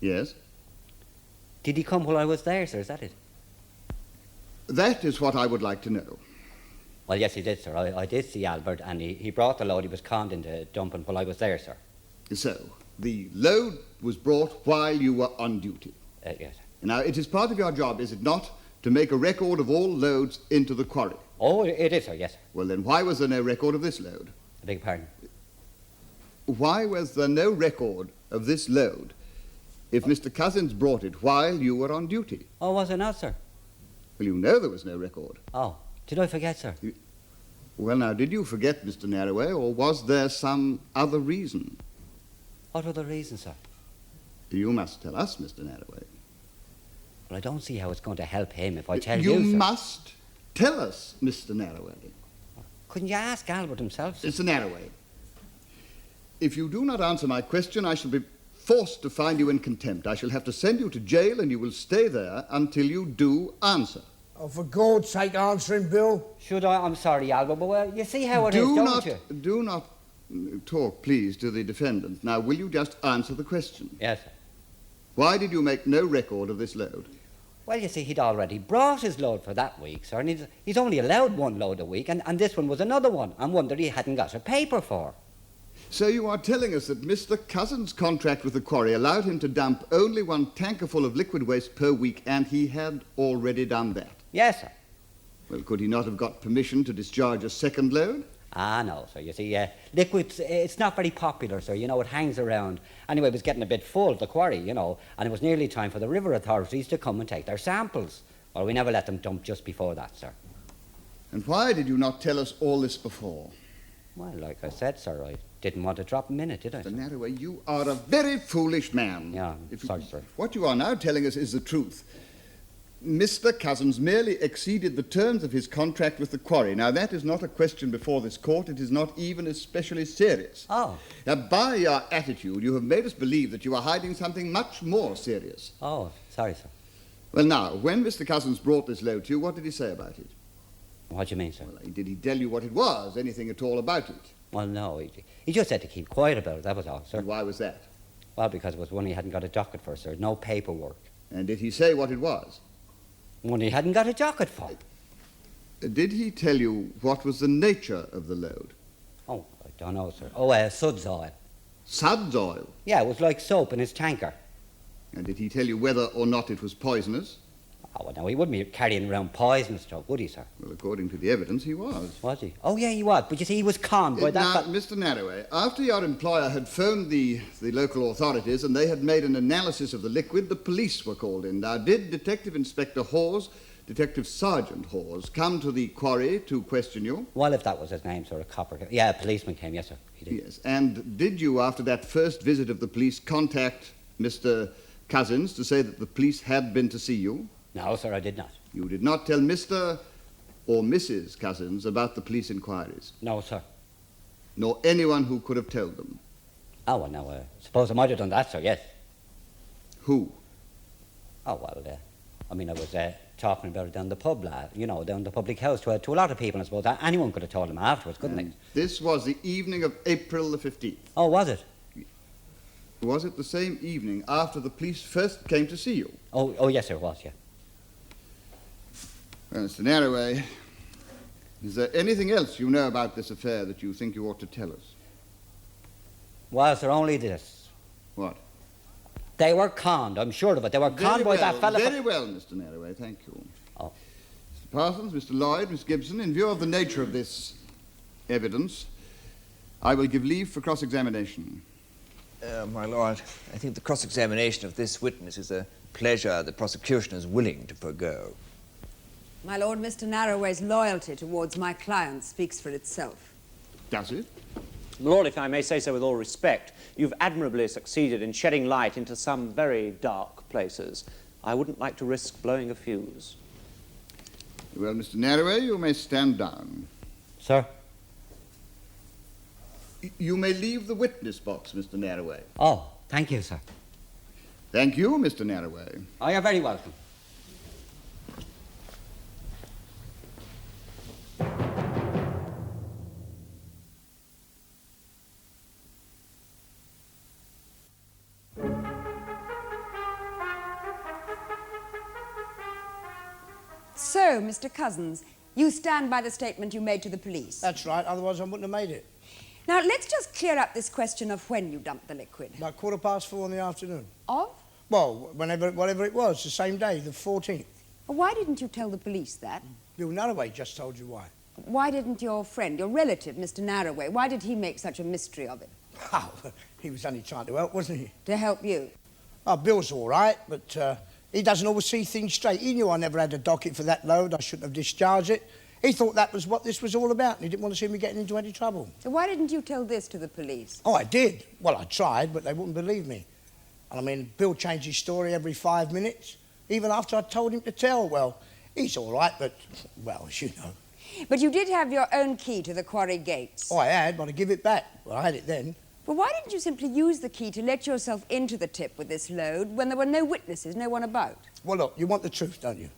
Yes? did he come while I was there, sir? Is that it? That is what I would like to know. Well, yes, he did, sir. I did see Albert, and he brought the load he was conned into dumping while I was there, sir. So, The load was brought while you were on duty. Yes. Now, it is part of your job, is it not, to make a record of all loads into the quarry? Oh, it is, sir, yes. Well, then why was there no record of this load? I beg your pardon? Why was there no record of this load if Mr. Cousins brought it while you were on duty? Oh, was it not, sir? Well, you know there was no record. Oh, did I forget, sir? Well, now, did you forget, Mr. Narroway, or was there some other reason? What other reason, sir? You must tell us, Mr. Narroway. Well, I don't see how it's going to help him if I tell you, You sir. must tell us, Mr. Narroway. Couldn't you ask Albert himself, sir? Mr. Narroway, if you do not answer my question, I shall be forced to find you in contempt. I shall have to send you to jail, and you will stay there until you do answer. Oh, for God's sake, answer him, Bill. Should I? I'm sorry, Albert, but well, you see how it is, don't you? Do not talk, please, to the defendant. Now, will you just answer the question? Yes, sir. Why did you make no record of this load? Well, you see, he'd already brought his load for that week, sir, and he's only allowed one load a week, and this one was another one, and one that he hadn't got a paper for. So you are telling us that Mr. Cousins' contract with the quarry allowed him to dump only one tankerful of liquid waste per week, and he had already done that? Yes, sir. Well, could he not have got permission to discharge a second load? Ah, no, sir. You see, liquids, it's not very popular, sir. You know, it hangs around. Anyway, it was getting a bit full, the quarry, you know, and it was nearly time for the river authorities to come and take their samples. Well, we never let them dump just before that, sir. And why did you not tell us all this before? Well, like I said, sir, I didn't want to drop a minute, did I, sir? Mr. Narroway, you are a very foolish man. Yeah, sorry, sir. What you are now telling us is the truth. Mr. Cousins merely exceeded the terms of his contract with the quarry. Now, that is not a question before this court. It is not even especially serious. Oh. Now, by your attitude, you have made us believe that you are hiding something much more serious. Oh, sorry, sir. Well, now, when Mr. Cousins brought this load to you, what did he say about it? What do you mean, sir? Well, did he tell you what it was, anything at all about it? Well, no, he just said to keep quiet about it, that was all, sir. And why was that? Well, because it was one he hadn't got a docket for, sir. No paperwork. And did he say what it was? One he hadn't got a docket for. Did he tell you what was the nature of the load? Oh, I don't know, sir. Oh, suds oil. Suds oil? Yeah, it was like soap in his tanker. And did he tell you whether or not it was poisonous? Oh, well, no, he wouldn't be carrying around poisonous stuff, would he, sir? Well, according to the evidence, he was. Was he? Oh, yeah, he was. But you see, he was conned by that... Now, Mr. Narroway, after your employer had phoned the local authorities and they had made an analysis of the liquid, the police were called in. Now, did Detective Inspector Hawes, Detective Sergeant Hawes, come to the quarry to question you? Well, if that was his name, sir, a copper... Yeah, a policeman came, yes, sir. He did. Yes, and did you, after that first visit of the police, contact Mr. Cousins to say that the police had been to see you? No, sir, I did not. You did not tell Mr. or Mrs. Cousins about the police inquiries? No, sir. Nor anyone who could have told them? Oh, well, no, suppose I might have done that, sir, yes. Who? Oh, well, I mean, I was talking about it down the pub, you know, down the public house to a lot of people, I suppose. Anyone could have told them afterwards, couldn't they? This was the evening of April the 15th. Oh, was it? Was it the same evening after the police first came to see you? Oh, yes, sir, it was, yeah. Well, Mr. Narroway, is there anything else you know about this affair that you think you ought to tell us? Well, sir, only this. What? They were conned, I'm sure of it. They were conned by that fella... Very well, Mr. Narroway, thank you. Oh. Mr. Parsons, Mr. Lloyd, Miss Gibson, in view of the nature of this evidence, I will give leave for cross-examination. My lord, I think the cross-examination of this witness is a pleasure the prosecution is willing to forgo. My lord, Mr. Narroway's loyalty towards my client speaks for itself. Does it? Lord, if I may say so with all respect, you've admirably succeeded in shedding light into some very dark places. I wouldn't like to risk blowing a fuse. Well, Mr. Narroway, you may stand down. Sir? You may leave the witness box, Mr. Narroway. Oh, thank you, sir. Thank you, Mr. Narroway. Oh, you're very welcome. So, Mr. Cousins, you stand by the statement you made to the police? That's right, otherwise I wouldn't have made it. Now, let's just clear up this question of when you dumped the liquid. About 4:15 in the afternoon. Of? Well, whatever it was, the same day, the 14th. Well, why didn't you tell the police that? Bill Narroway just told you why. Why didn't your friend, your relative, Mr. Narroway, why did he make such a mystery of it? Oh, he was only trying to help, wasn't he? To help you? Oh, Bill's all right, but he doesn't always see things straight. He knew I never had a docket for that load. I shouldn't have discharged it. He thought that was what this was all about, and he didn't want to see me getting into any trouble. So why didn't you tell this to the police? Oh, I did. Well, I tried, but they wouldn't believe me. And I mean, Bill changed his story every 5 minutes, even after I told him to tell. Well, he's all right, but, well, as you know. But you did have your own key to the quarry gates. Oh, I had, but I give it back. Well, I had it then. Well, why didn't you simply use the key to let yourself into the tip with this load when there were no witnesses, no one about? Well, look, you want the truth, don't you?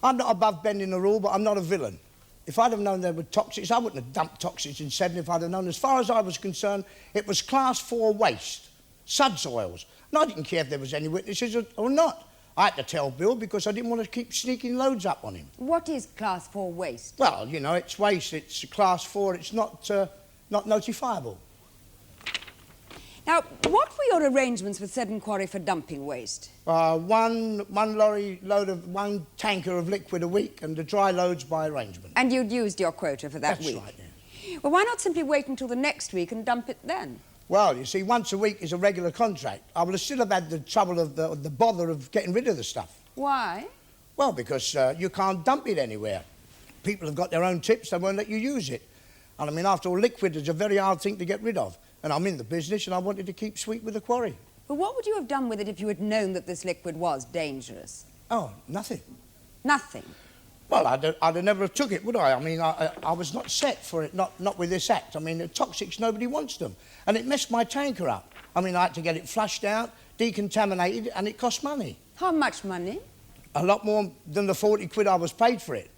I'm not above bending the rule, but I'm not a villain. If I'd have known there were toxics, I wouldn't have dumped toxics in Severn if I'd have known. As far as I was concerned, it was Class 4 waste, suds oils. And I didn't care if there was any witnesses or not. I had to tell Bill because I didn't want to keep sneaking loads up on him. What is Class 4 waste? Well, you know, it's waste. It's Class 4. It's not notifiable. Now, what were your arrangements with Severn Quarry for dumping waste? One lorry load of one tanker of liquid a week and the dry loads by arrangement. And you'd used your quota for that That's week? Right, yeah. Well, why not simply wait until the next week and dump it then? Well, you see, once a week is a regular contract. I would have still have had the trouble of the bother of getting rid of the stuff. Why? Well, because you can't dump it anywhere. People have got their own tips, they won't let you use it. And I mean, after all, liquid is a very hard thing to get rid of. And I'm in the business and I wanted to keep sweet with the quarry. But what would you have done with it if you had known that this liquid was dangerous? Oh, nothing. Nothing? Well, I'd have never have took it, would I? I mean, I was not set for it, not with this act. I mean, the toxics, nobody wants them. And it messed my tanker up. I mean, I had to get it flushed out, decontaminated, and it cost money. How much money? A lot more than the 40 quid I was paid for it.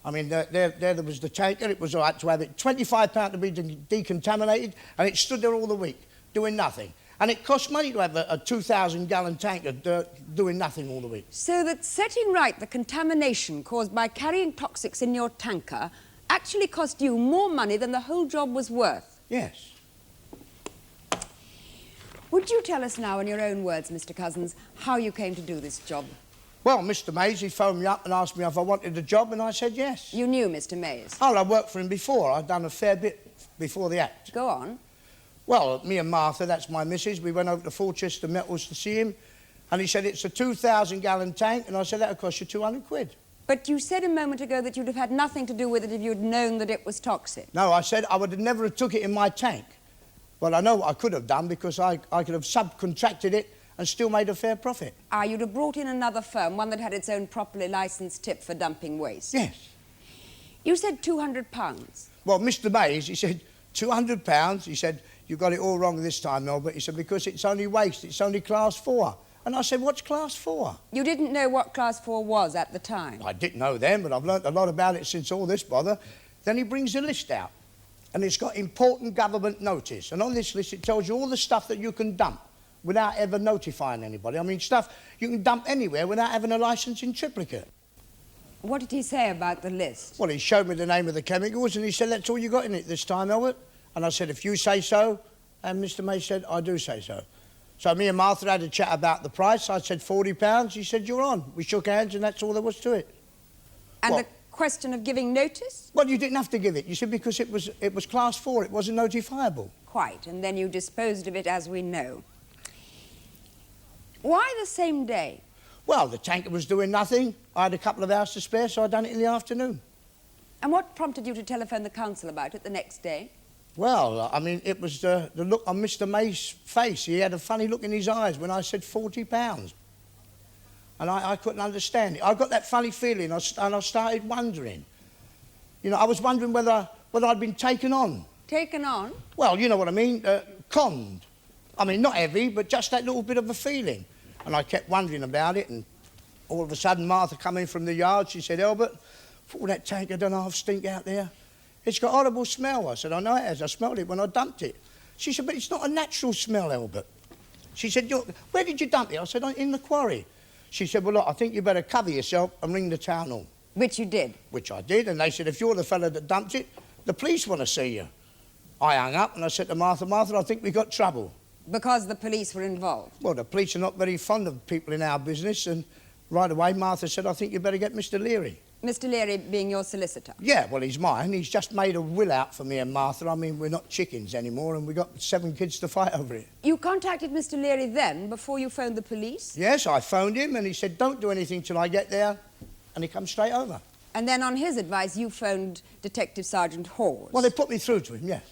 I mean, there was the tanker. It was all right to have it. £25 to be decontaminated, and it stood there all the week, doing nothing. And it cost money to have a 2,000-gallon tanker doing nothing all the week. So that setting right the contamination caused by carrying toxics in your tanker actually cost you more money than the whole job was worth? Yes. Would you tell us now, in your own words, Mr. Cousins, how you came to do this job? Well, Mr. Mays, he phoned me up and asked me if I wanted the job, and I said yes. You knew Mr. Mays? Oh, I worked for him before. I'd done a fair bit before the act. Go on. Well, me and Martha, that's my missus, we went over to Fulchester Metals to see him, and he said, it's a 2,000-gallon tank, and I said, that'll cost you 200 quid. But you said a moment ago that you'd have had nothing to do with it if you'd known that it was toxic. No, I said I would have never have took it in my tank. But I know what I could have done, because I could have subcontracted it and still made a fair profit. Ah, you'd have brought in another firm, one that had its own properly licensed tip for dumping waste. Yes. You said £200. Well, Mr. Mays, he said, £200? He said, you got it all wrong this time, Norbert. He said, because it's only waste, it's only Class 4. And I said, what's Class 4? You didn't know what Class 4 was at the time? I didn't know then, but I've learnt a lot about it since all this bother. Then he brings a list out, and it's got important government notice. And on this list, it tells you all the stuff that you can dump without ever notifying anybody. I mean, stuff you can dump anywhere without having a licence in triplicate. What did he say about the list? Well, he showed me the name of the chemicals, and he said, that's all you got in it this time, Albert. And I said, if you say so, and Mr. May said, I do say so. So me and Martha had a chat about the price. I said £40. He said, you're on. We shook hands, and that's all there was to it. And what? the question of giving notice? Well, you didn't have to give it. You said because it was Class 4, it wasn't notifiable. Quite, and then you disposed of it as we know. Why the same day? Well, the tanker was doing nothing. I had a couple of hours to spare, so I done it in the afternoon. And what prompted you to telephone the council about it the next day? Well, I mean, it was the look on Mr. May's face. He had a funny look in his eyes when I said £40. And I couldn't understand it. I got that funny feeling, and I started wondering. You know, I was wondering whether I'd been taken on. Taken on? Well, you know what I mean, conned. I mean, not heavy, but just that little bit of a feeling. And I kept wondering about it, and all of a sudden Martha come in from the yard. She said, Albert, all that tanker don't half stink out there. It's got a horrible smell. I said, I know it has. I smelled it when I dumped it. She said, but it's not a natural smell, Albert. She said, where did you dump it? I said, in the quarry. She said, well, look, I think you better cover yourself and ring the town hall. Which you did? Which I did, and they said, if you're the fella that dumped it, the police want to see you. I hung up and I said to Martha, Martha, I think we got trouble. Because the police were involved? Well, the police are not very fond of people in our business, and right away Martha said, I think you better get Mr. Leary. Mr. Leary being your solicitor? Yeah, well, he's mine. He's just made a will out for me and Martha. I mean, we're not chickens anymore, and we got 7 kids to fight over it. You contacted Mr. Leary then, before you phoned the police? Yes, I phoned him, and he said, don't do anything till I get there, and he come straight over. And then, on his advice, you phoned Detective Sergeant Hawes? Well, they put me through to him, yes.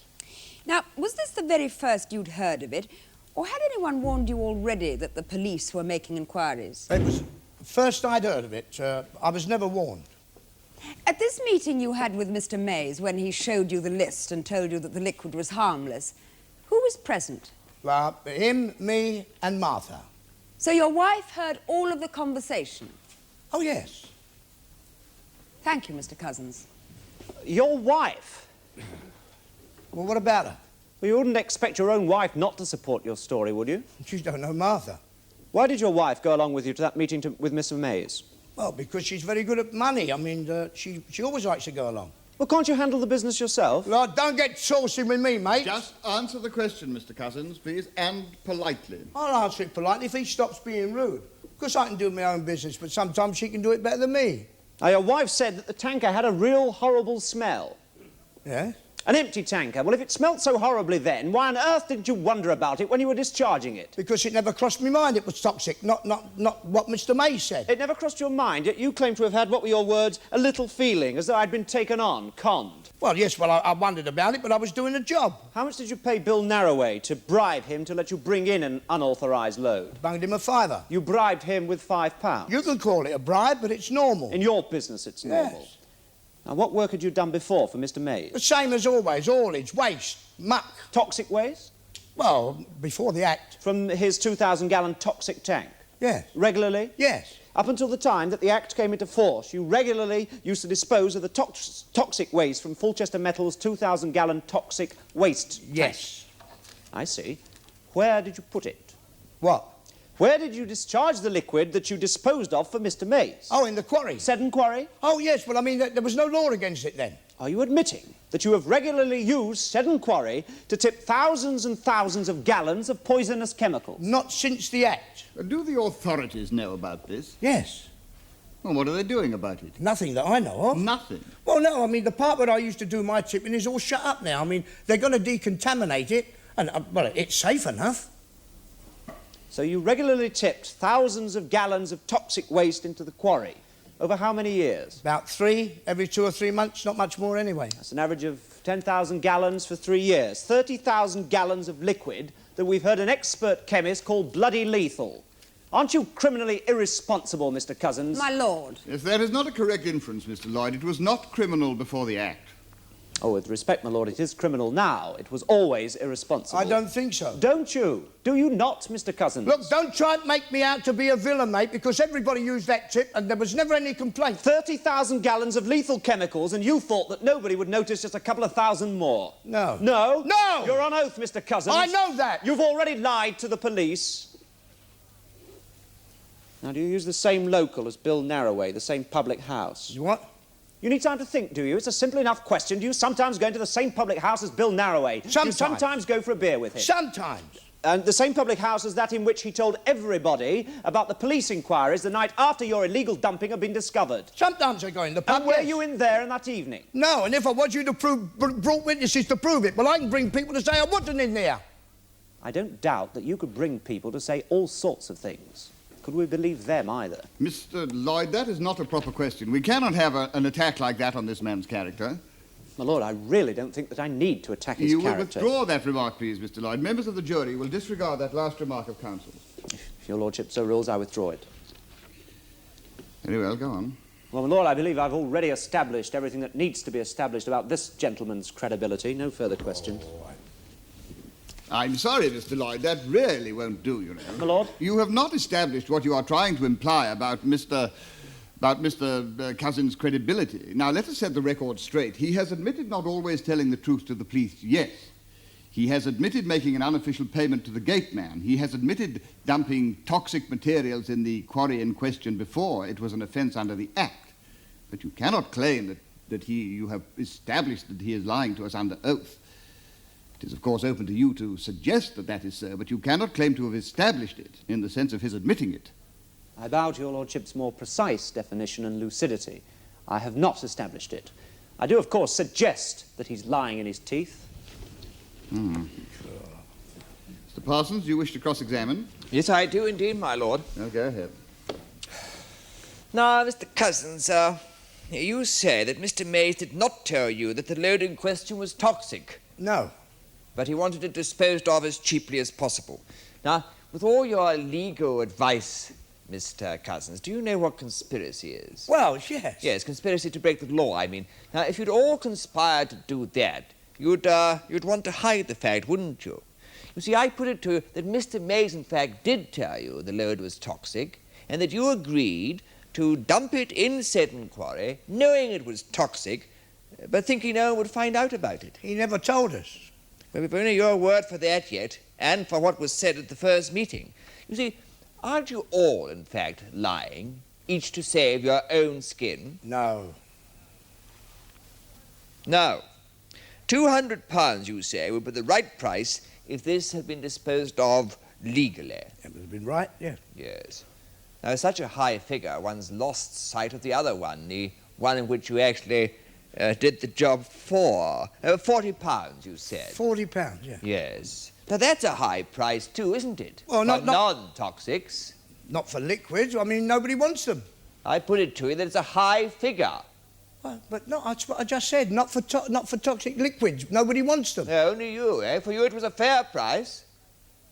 Now, was this the very first you'd heard of it, or had anyone warned you already that the police were making inquiries? It was the first I'd heard of it. I was never warned. At this meeting you had with Mr. Mays, when he showed you the list and told you that the liquid was harmless, who was present? Him, me, and Martha. So your wife heard all of the conversation? Oh, yes. Thank you, Mr. Cousins. Your wife? Well, what about her? Well, you wouldn't expect your own wife not to support your story, would you? You don't know Martha. Why did your wife go along with you to that meeting with Mr. Mays? Well, because she's very good at money. I mean, she always likes to go along. Well, can't you handle the business yourself? Lord, don't get saucy with me, mate. Just answer the question, Mr. Cousins, please, and politely. I'll answer it politely if he stops being rude. Of course, I can do my own business, but sometimes she can do it better than me. Now, your wife said that the tanker had a real horrible smell. Yeah? An empty tanker. Well, if it smelt so horribly then, why on earth didn't you wonder about it when you were discharging it? Because it never crossed my mind it was toxic, not what Mr. Mays said. It never crossed your mind, yet you claim to have had, what were your words, a little feeling, as though I'd been taken on, conned. Well, yes, well, I wondered about it, but I was doing a job. How much did you pay Bill Narroway to bribe him to let you bring in an unauthorised load? Bunged him a £5. You bribed him with £5? You can call it a bribe, but it's normal. In your business, it's normal. Yes. Now, what work had you done before for Mr. Mays? The same as always, haulage, waste, muck. Toxic waste? Well, before the act. From his 2,000-gallon toxic tank? Yes. Regularly? Yes. Up until the time that the Act came into force, you regularly used to dispose of the toxic waste from Fulchester Metals' 2,000-gallon toxic waste tank. Yes. I see. Where did you put it? What? Where did you discharge the liquid that you disposed of for Mr. Mays? Oh, in the quarry. Seddon Quarry? Oh, yes, well, I mean, there was no law against it then. Are you admitting that you have regularly used Seddon Quarry to tip thousands and thousands of gallons of poisonous chemicals? Not since the Act. Do the authorities know about this? Yes. Well, what are they doing about it? Nothing that I know of. Nothing? Well, no, I mean, the part where I used to do my tipping is all shut up now. I mean, they're going to decontaminate it, and, well, it's safe enough. So you regularly tipped thousands of gallons of toxic waste into the quarry. Over how many years? About 3, every 2 or 3 months, not much more anyway. That's an average of 10,000 gallons for 3 years. 30,000 gallons of liquid that we've heard an expert chemist call bloody lethal. Aren't you criminally irresponsible, Mr. Cousins? My lord. If that is not a correct inference, Mr. Lloyd, it was not criminal before the Act. Oh, with respect, my lord, it is criminal now. It was always irresponsible. I don't think so. Don't you? Do you not, Mr. Cousins? Look, don't try and make me out to be a villain, mate, because everybody used that tip and there was never any complaint. 30,000 gallons of lethal chemicals, and you thought that nobody would notice just a couple of thousand more. No. No? No! You're on oath, Mr. Cousins. I know that. You've already lied to the police. Now, do you use the same local as Bill Narroway, the same public house? You what? You need time to think, do you? It's a simple enough question. Do you sometimes go into the same public house as Bill Narroway? Sometimes. Do you sometimes go for a beer with him? Sometimes. And the same public house as that in which he told everybody about the police inquiries the night after your illegal dumping had been discovered? Sometimes I go in the pub. And were yes. you in there in that evening? No, and if I want you to brought witnesses to prove it, well, I can bring people to say I wasn't in there. I don't doubt that you could bring people to say all sorts of things. Could we believe them either? Mr. Lloyd, that is not a proper question. We cannot have an attack like that on this man's character. My lord, I really don't think that I need to attack his character. You will withdraw that remark, please, Mr. Lloyd. Members of the jury will disregard that last remark of counsel. If your lordship so rules, I withdraw it. Very well, go on. Well, my lord, I believe I've already established everything that needs to be established about this gentleman's credibility. No further questions. I'm sorry, Mr. Lloyd, that really won't do, you know. My lord? You have not established what you are trying to imply about Mr. Cousins' credibility. Now, let us set the record straight. He has admitted not always telling the truth to the police, yes. He has admitted making an unofficial payment to the gate man. He has admitted dumping toxic materials in the quarry in question before it was an offence under the Act. But you cannot claim that you have established that he is lying to us under oath. It is, of course, open to you to suggest that that is so, but you cannot claim to have established it in the sense of his admitting it. I bow to your lordship's more precise definition and lucidity. I have not established it. I do, of course, suggest that he's lying in his teeth. Mr. Parsons, do you wish to cross-examine? Yes, I do indeed, my lord. Oh, go ahead. Now, Mr. Cousins, you say that Mr. Mays did not tell you that the load in question was toxic. No. But he wanted it disposed of as cheaply as possible. Now, with all your legal advice, Mr. Cousins, do you know what conspiracy is? Well, yes. Yes, conspiracy to break the law, I mean. Now, if you'd all conspired to do that, you'd want to hide the fact, wouldn't you? You see, I put it to you that Mr. Mays, in fact, did tell you the load was toxic, and that you agreed to dump it in Seddon Quarry, knowing it was toxic, but thinking no one would find out about it. He never told us. Well, we've only your word for that yet, and for what was said at the first meeting. You see, aren't you all, in fact, lying, each to save your own skin? No. No. £200, you say, would be the right price if this had been disposed of legally. It would have been right, yes. Yes. Now, such a high figure, one's lost sight of the other one, the one in which you actually did the job for. £40, you said. £40, yeah. Yes. Now, that's a high price, too, isn't it? Well, for non-toxics. Not for liquids. I mean, nobody wants them. I put it to you that it's a high figure. Well, but no, that's what I just said. Not for toxic liquids. Nobody wants them. No, only you, eh? For you it was a fair price.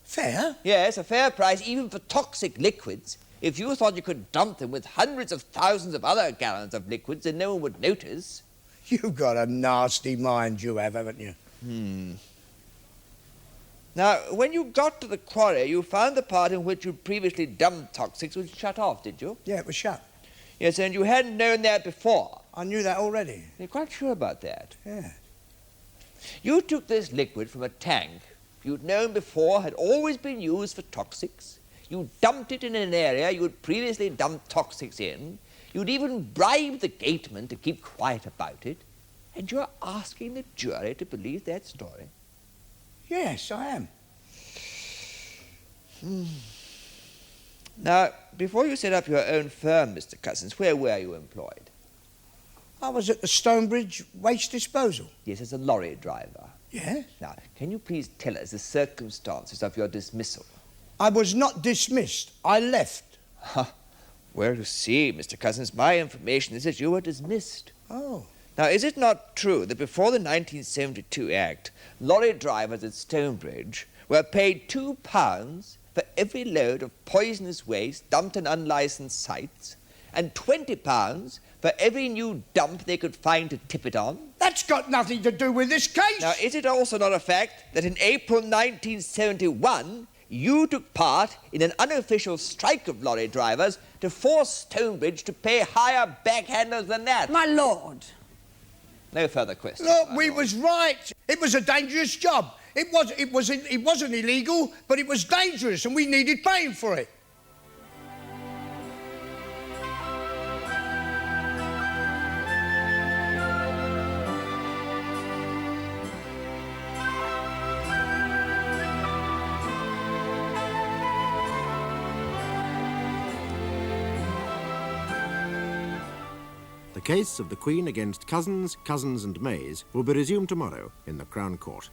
Fair? Yes, a fair price, even for toxic liquids. If you thought you could dump them with hundreds of thousands of other gallons of liquids, then no one would notice. You've got a nasty mind, you have, haven't you? Now, when you got to the quarry, you found the part in which you previously dumped toxics was shut off, did you? Yeah, it was shut. Yes, and you hadn't known that before. I knew that already. You're quite sure about that? Yeah. You took this liquid from a tank you'd known before had always been used for toxics. You dumped it in an area you had previously dumped toxics in. You'd even bribed the gateman to keep quiet about it. And you're asking the jury to believe that story? Yes, I am. Now, before you set up your own firm, Mr. Cousins, where were you employed? I was at the Stonebridge Waste Disposal. Yes, as a lorry driver. Yes. Now, can you please tell us the circumstances of your dismissal? I was not dismissed. I left. Well, you see, Mr. Cousins, my information is that you were dismissed. Oh. Now, is it not true that before the 1972 Act, lorry drivers at Stonebridge were paid £2 for every load of poisonous waste dumped on unlicensed sites, and £20 for every new dump they could find to tip it on? That's got nothing to do with this case. Now, is it also not a fact that in April 1971, you took part in an unofficial strike of lorry drivers to force Stonebridge to pay higher backhanders than that? My lord. No further questions. Look, we was right. It was a dangerous job. It wasn't illegal, but it was dangerous, and we needed paying for it. The case of the Queen against Cousins, Cousins and Mays will be resumed tomorrow in the Crown Court.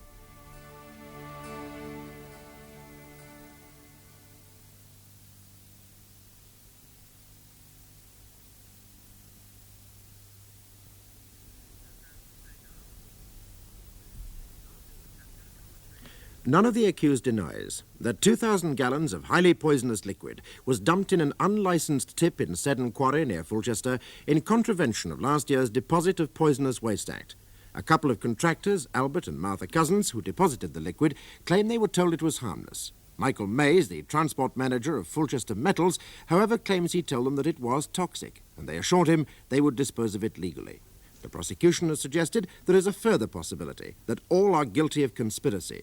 None of the accused denies that 2,000 gallons of highly poisonous liquid was dumped in an unlicensed tip in Seddon Quarry near Fulchester in contravention of last year's Deposit of Poisonous Waste Act. A couple of contractors, Albert and Martha Cousins, who deposited the liquid, claim they were told it was harmless. Michael Mays, the transport manager of Fulchester Metals, however, claims he told them that it was toxic, and they assured him they would dispose of it legally. The prosecution has suggested there is a further possibility, that all are guilty of conspiracy.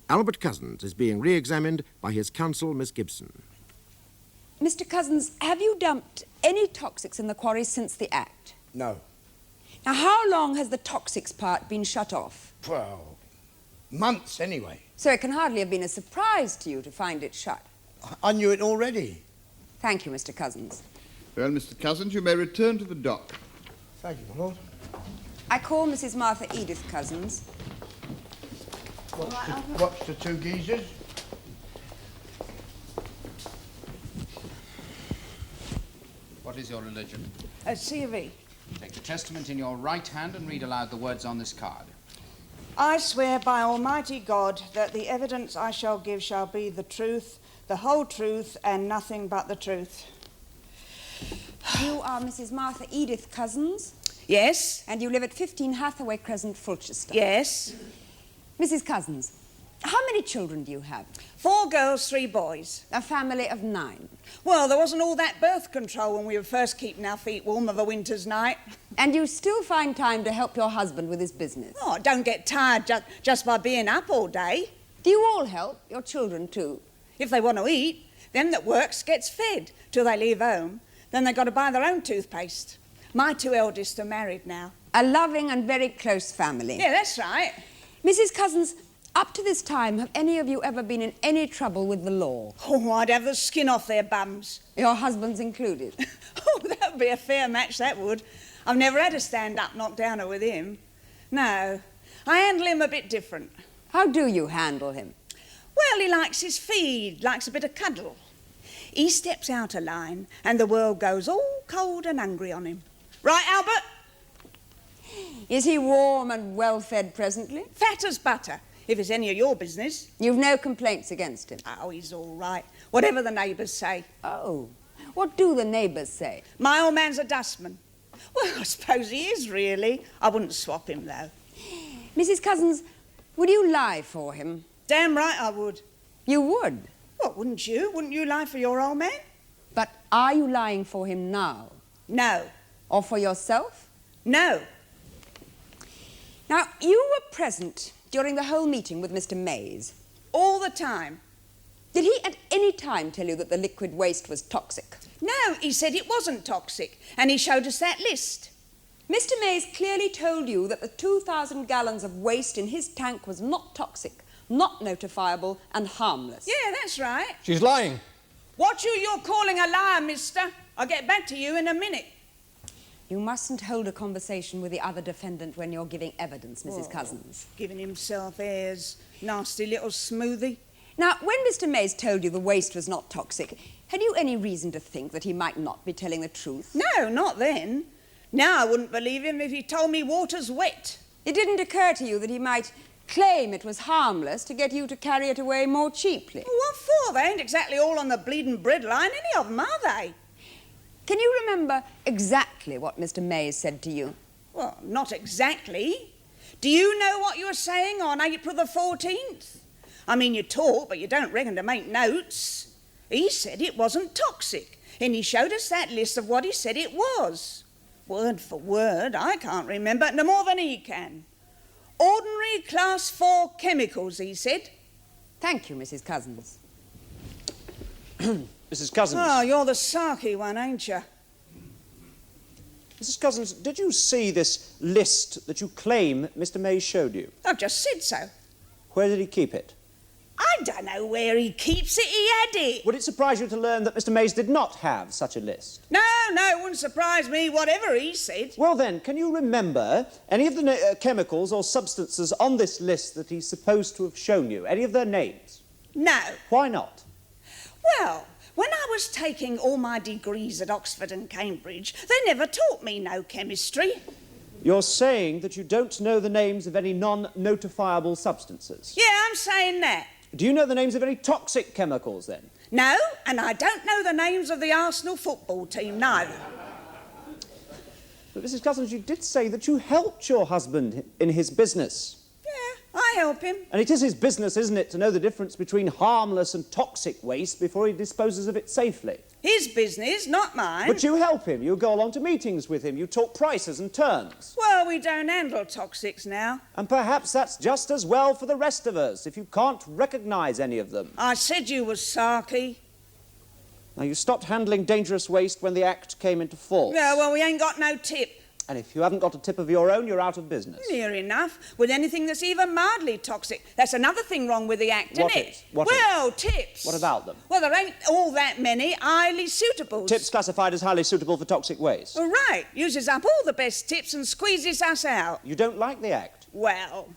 Albert Cousins is being re-examined by his counsel, Miss Gibson. Mr. Cousins, have you dumped any toxics in the quarry since the Act? No. Now, how long has the toxics part been shut off? Well, Months, anyway. So it can hardly have been a surprise to you to find it shut. I knew it already. Thank you, Mr. Cousins. Well, Mr. Cousins, you may return to the dock. Thank you, my lord. I call Mrs. Martha Edith Cousins. What's the two geezers? What is your religion? C of E. Take the testament in your right hand and read aloud the words on this card. I swear by Almighty God that the evidence I shall give shall be the truth, the whole truth, and nothing but the truth. You are Mrs. Martha Edith Cousins? Yes. And you live at 15 Hathaway Crescent, Fulchester? Yes. Mrs. Cousins, how many children do you have? 4 girls, 3 boys. A family of 9. Well, there wasn't all that birth control when we were first keeping our feet warm of a winter's night. And you still find time to help your husband with his business? Oh, don't get tired just by being up all day. Do you all help? Your children too? If they want to eat, them that works gets fed till they leave home. Then they've got to buy their own toothpaste. My 2 eldest are married now. A loving and very close family. Yeah, that's right. Mrs. Cousins, up to this time, have any of you ever been in any trouble with the law? Oh, I'd have the skin off their bums. Your husband's included? Oh, that would be a fair match, that would. I've never had a stand-up knock-downer with him. No, I handle him a bit different. How do you handle him? Well, he likes his feed, likes a bit of cuddle. He steps out of line and the world goes all cold and hungry on him. Right, Albert? Is he warm and well-fed presently? Fat as butter, if it's any of your business. You've no complaints against him? Oh, he's all right, whatever the neighbours say. Oh, what do the neighbours say? My old man's a dustman. Well, I suppose he is, really. I wouldn't swap him, though. Mrs. Cousins, would you lie for him? Damn right I would. You would? What, wouldn't you? Wouldn't you lie for your old man? But are you lying for him now? No. Or for yourself? No. Now, you were present during the whole meeting with Mr. Mays. All the time. Did he at any time tell you that the liquid waste was toxic? No, he said it wasn't toxic, and he showed us that list. Mr. Mays clearly told you that the 2,000 gallons of waste in his tank was not toxic, not notifiable, and harmless. Yeah, that's right. She's lying. What you're calling a liar, mister? I'll get back to you in a minute. You mustn't hold a conversation with the other defendant when you're giving evidence, Mrs. Cousins. Giving himself airs. Nasty little smoothie. Now, when Mr. Mays told you the waste was not toxic, had you any reason to think that he might not be telling the truth? No, not then. Now I wouldn't believe him if he told me water's wet. It didn't occur to you that he might claim it was harmless to get you to carry it away more cheaply? Well, what for? They ain't exactly all on the bleeding breadline, any of them, are they? Can you remember exactly what Mr. Mays said to you? Well, not exactly. Do you know what you were saying on April the 14th? I mean, you talk, but you don't reckon to make notes. He said it wasn't toxic, and he showed us that list of what he said it was. Word for word, I can't remember no more than he can. Ordinary class 4 chemicals, he said. Thank you, Mrs. Cousins. Mrs. Cousins. Oh, you're the sarky one, ain't you? Mrs. Cousins, did you see this list that you claim Mr. Mays showed you? I've just said so. Where did he keep it? I don't know where he keeps it. He had it. Would it surprise you to learn that Mr. Mays did not have such a list? No, it wouldn't surprise me, whatever he said. Well then, can you remember any of the chemicals or substances on this list that he's supposed to have shown you? Any of their names? No. Why not? Well, when I was taking all my degrees at Oxford and Cambridge, they never taught me no chemistry. You're saying that you don't know the names of any non-notifiable substances? Yeah, I'm saying that. Do you know the names of any toxic chemicals, then? No, and I don't know the names of the Arsenal football team, neither. But, Mrs. Cousins, you did say that you helped your husband in his business. Yeah, I help him. And it is his business, isn't it, to know the difference between harmless and toxic waste before he disposes of it safely? His business, not mine. But you help him. You go along to meetings with him. You talk prices and terms. Well, we don't handle toxics now. And perhaps that's just as well for the rest of us, if you can't recognise any of them. I said you was sarky. Now, you stopped handling dangerous waste when the Act came into force. Yeah, well, we ain't got no tip. And if you haven't got a tip of your own, you're out of business. Near enough. With anything that's even mildly toxic. That's another thing wrong with the Act, What isn't it? is? What well, tips. What about them? Well, there ain't all that many highly suitable. Tips classified as highly suitable for toxic waste. All right. Uses up all the best tips and squeezes us out. You don't like the Act? Well,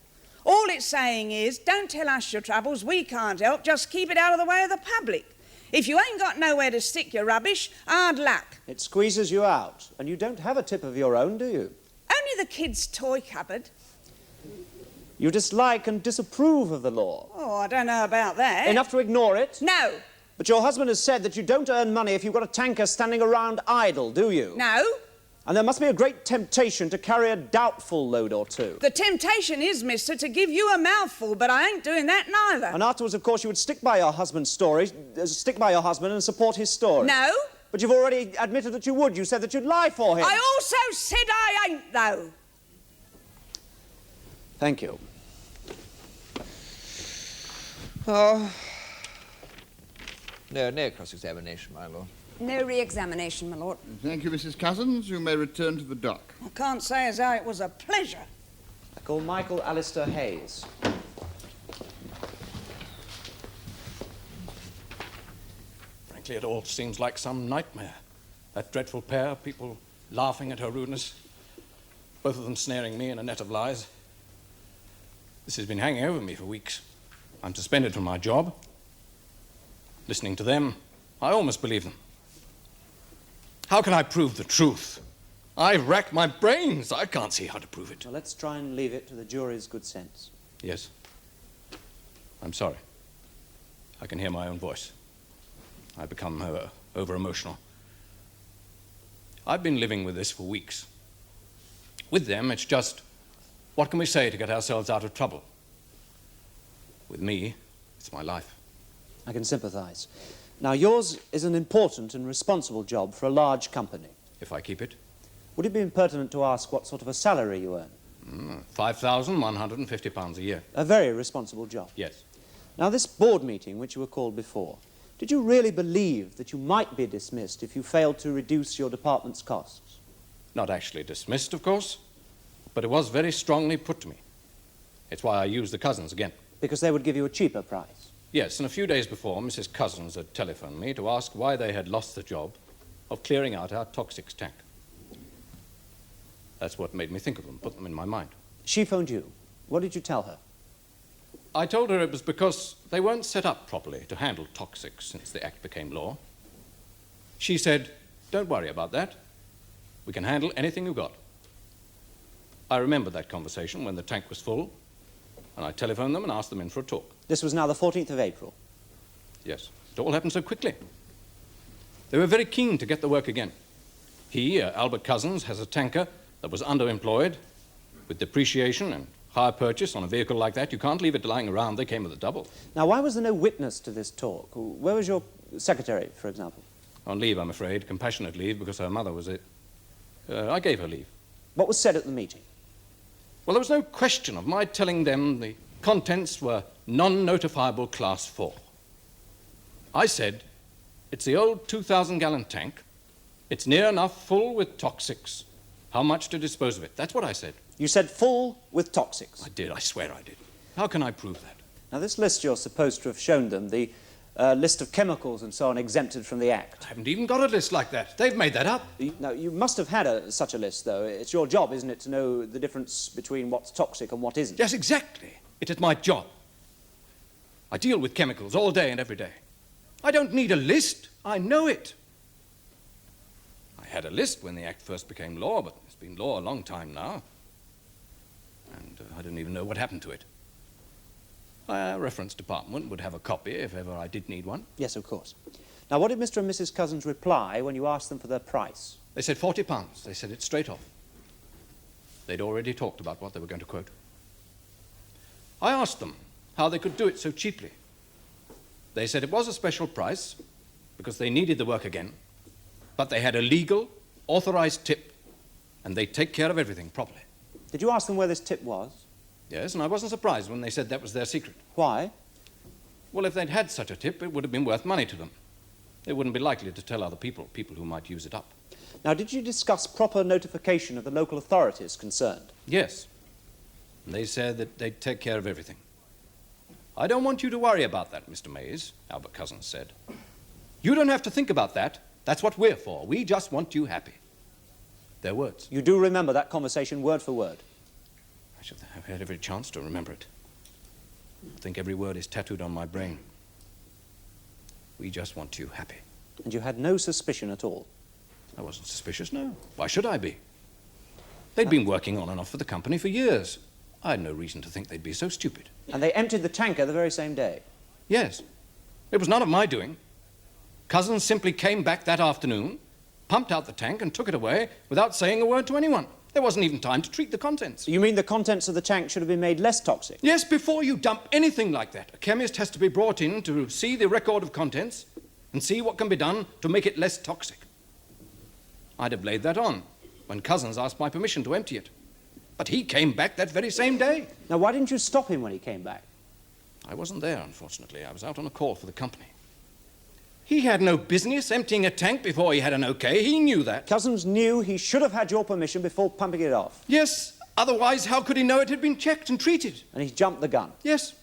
all it's saying is, don't tell us your troubles, we can't help, just keep it out of the way of the public. If you ain't got nowhere to stick your rubbish, hard luck. It squeezes you out, and you don't have a tip of your own, do you? Only the kids' toy cupboard. You dislike and disapprove of the law. Oh, I don't know about that. Enough to ignore it? No. But your husband has said that you don't earn money if you've got a tanker standing around idle, do you? No. And there must be a great temptation to carry a doubtful load or two. The temptation is, mister, to give you a mouthful, but I ain't doing that neither. And afterwards, of course, you would stick by your husband's story, stick by your husband and support his story. No. But you've already admitted that you would. You said that you'd lie for him. I also said I ain't, though. Thank you. Oh. No cross-examination, my lord. No re-examination, my lord. Thank you, Mrs. Cousins. You may return to the dock. I can't say as how it was a pleasure. I call Michael Alistair Hayes. Frankly, it all seems like some nightmare. That dreadful pair, people laughing at her rudeness, both of them snaring me in a net of lies. This has been hanging over me for weeks. I'm suspended from my job. Listening to them, I almost believe them. How can I prove the truth? I've racked my brains. I can't see how to prove it. Well, let's try and leave it to the jury's good sense. Yes. I'm sorry. I can hear my own voice. I become over-emotional. I've been living with this for weeks. With them, it's just, what can we say to get ourselves out of trouble? With me, it's my life. I can sympathise. Now, yours is an important and responsible job for a large company. If I keep it? Would it be impertinent to ask what sort of a salary you earn? £5,150 a year. A very responsible job. Yes. Now, this board meeting, which you were called before, did you really believe that you might be dismissed if you failed to reduce your department's costs? Not actually dismissed, of course, but it was very strongly put to me. It's why I used the Cousins again. Because they would give you a cheaper price? Yes, and a few days before, Mrs. Cousins had telephoned me to ask why they had lost the job of clearing out our toxics tank. That's what made me think of them, put them in my mind. She phoned you. What did you tell her? I told her it was because they weren't set up properly to handle toxics since the Act became law. She said, don't worry about that. We can handle anything you've got. I remember that conversation when the tank was full, and I telephoned them and asked them in for a talk. This was now the 14th of April? Yes. It all happened so quickly. They were very keen to get the work again. He, Albert Cousins, has a tanker that was underemployed. With depreciation and hire purchase on a vehicle like that, you can't leave it lying around. They came with a double. Now, why was there no witness to this talk? Where was your secretary, for example? On leave, I'm afraid. Compassionate leave, because her mother was it. I gave her leave. What was said at the meeting? Well, there was no question of my telling them the contents were non-notifiable class 4. I said, it's the old 2,000-gallon tank. It's near enough full with toxics. How much to dispose of it? That's what I said. You said full with toxics? I did. I swear I did. How can I prove that? Now, this list you're supposed to have shown them, the list of chemicals and so on exempted from the Act. I haven't even got a list like that. They've made that up. Now, you must have had such a list, though. It's your job, isn't it, to know the difference between what's toxic and what isn't? Yes, exactly. It is my job. I deal with chemicals all day and every day. I don't need a list. I know it. I had a list when the Act first became law, but it's been law a long time now. And I don't even know what happened to it. Our reference department would have a copy if ever I did need one. Yes, of course. Now, what did Mr. and Mrs. Cousins reply when you asked them for their price? They said £40. They said it straight off. They'd already talked about what they were going to quote. I asked them how they could do it so cheaply. They said it was a special price because they needed the work again, but they had a legal, authorized tip, and they'd take care of everything properly. Did you ask them where this tip was? Yes, and I wasn't surprised when they said that was their secret. Why? Well, if they'd had such a tip, it would have been worth money to them. They wouldn't be likely to tell other people who might use it up. Now, did you discuss proper notification of the local authorities concerned? Yes. And they said that they'd take care of everything. I don't want you to worry about that, Mr. Mays, Albert Cousins said. You don't have to think about that. That's what we're for. We just want you happy. Their words. You do remember that conversation word for word? I should have had every chance to remember it. I think every word is tattooed on my brain. We just want you happy. And you had no suspicion at all? I wasn't suspicious, no. Why should I be? They'd been working on and off for the company for years. I had no reason to think they'd be so stupid. And they emptied the tanker the very same day? Yes. It was none of my doing. Cousins simply came back that afternoon, pumped out the tank and took it away without saying a word to anyone. There wasn't even time to treat the contents. You mean the contents of the tank should have been made less toxic? Yes, before you dump anything like that, a chemist has to be brought in to see the record of contents and see what can be done to make it less toxic. I'd have laid that on when Cousins asked my permission to empty it. But he came back that very same day. Now, why didn't you stop him when he came back? I wasn't there, unfortunately. I was out on a call for the company. He had no business emptying a tank before he had an okay. He knew that. Cousins knew he should have had your permission before pumping it off. Yes. Otherwise, how could he know it had been checked and treated? And he jumped the gun? Yes.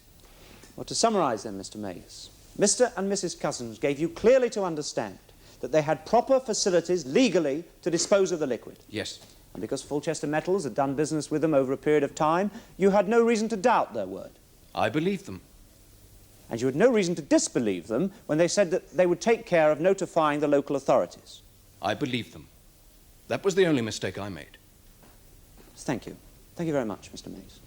Well, to summarise then, Mr. Mays, Mr. and Mrs. Cousins gave you clearly to understand that they had proper facilities legally to dispose of the liquid. Yes. And because Fulchester Metals had done business with them over a period of time, you had no reason to doubt their word. I believed them. And you had no reason to disbelieve them when they said that they would take care of notifying the local authorities. I believed them. That was the only mistake I made. Thank you. Thank you very much, Mr. Mays.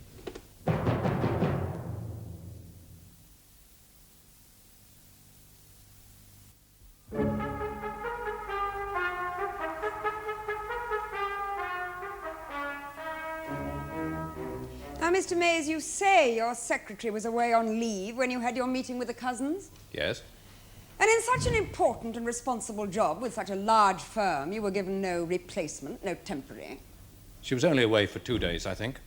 Now, Mr. Mays, you say your secretary was away on leave when you had your meeting with the Cousins? Yes. And in such an important and responsible job with such a large firm, you were given no replacement, no temporary? She was only away for 2 days, I think.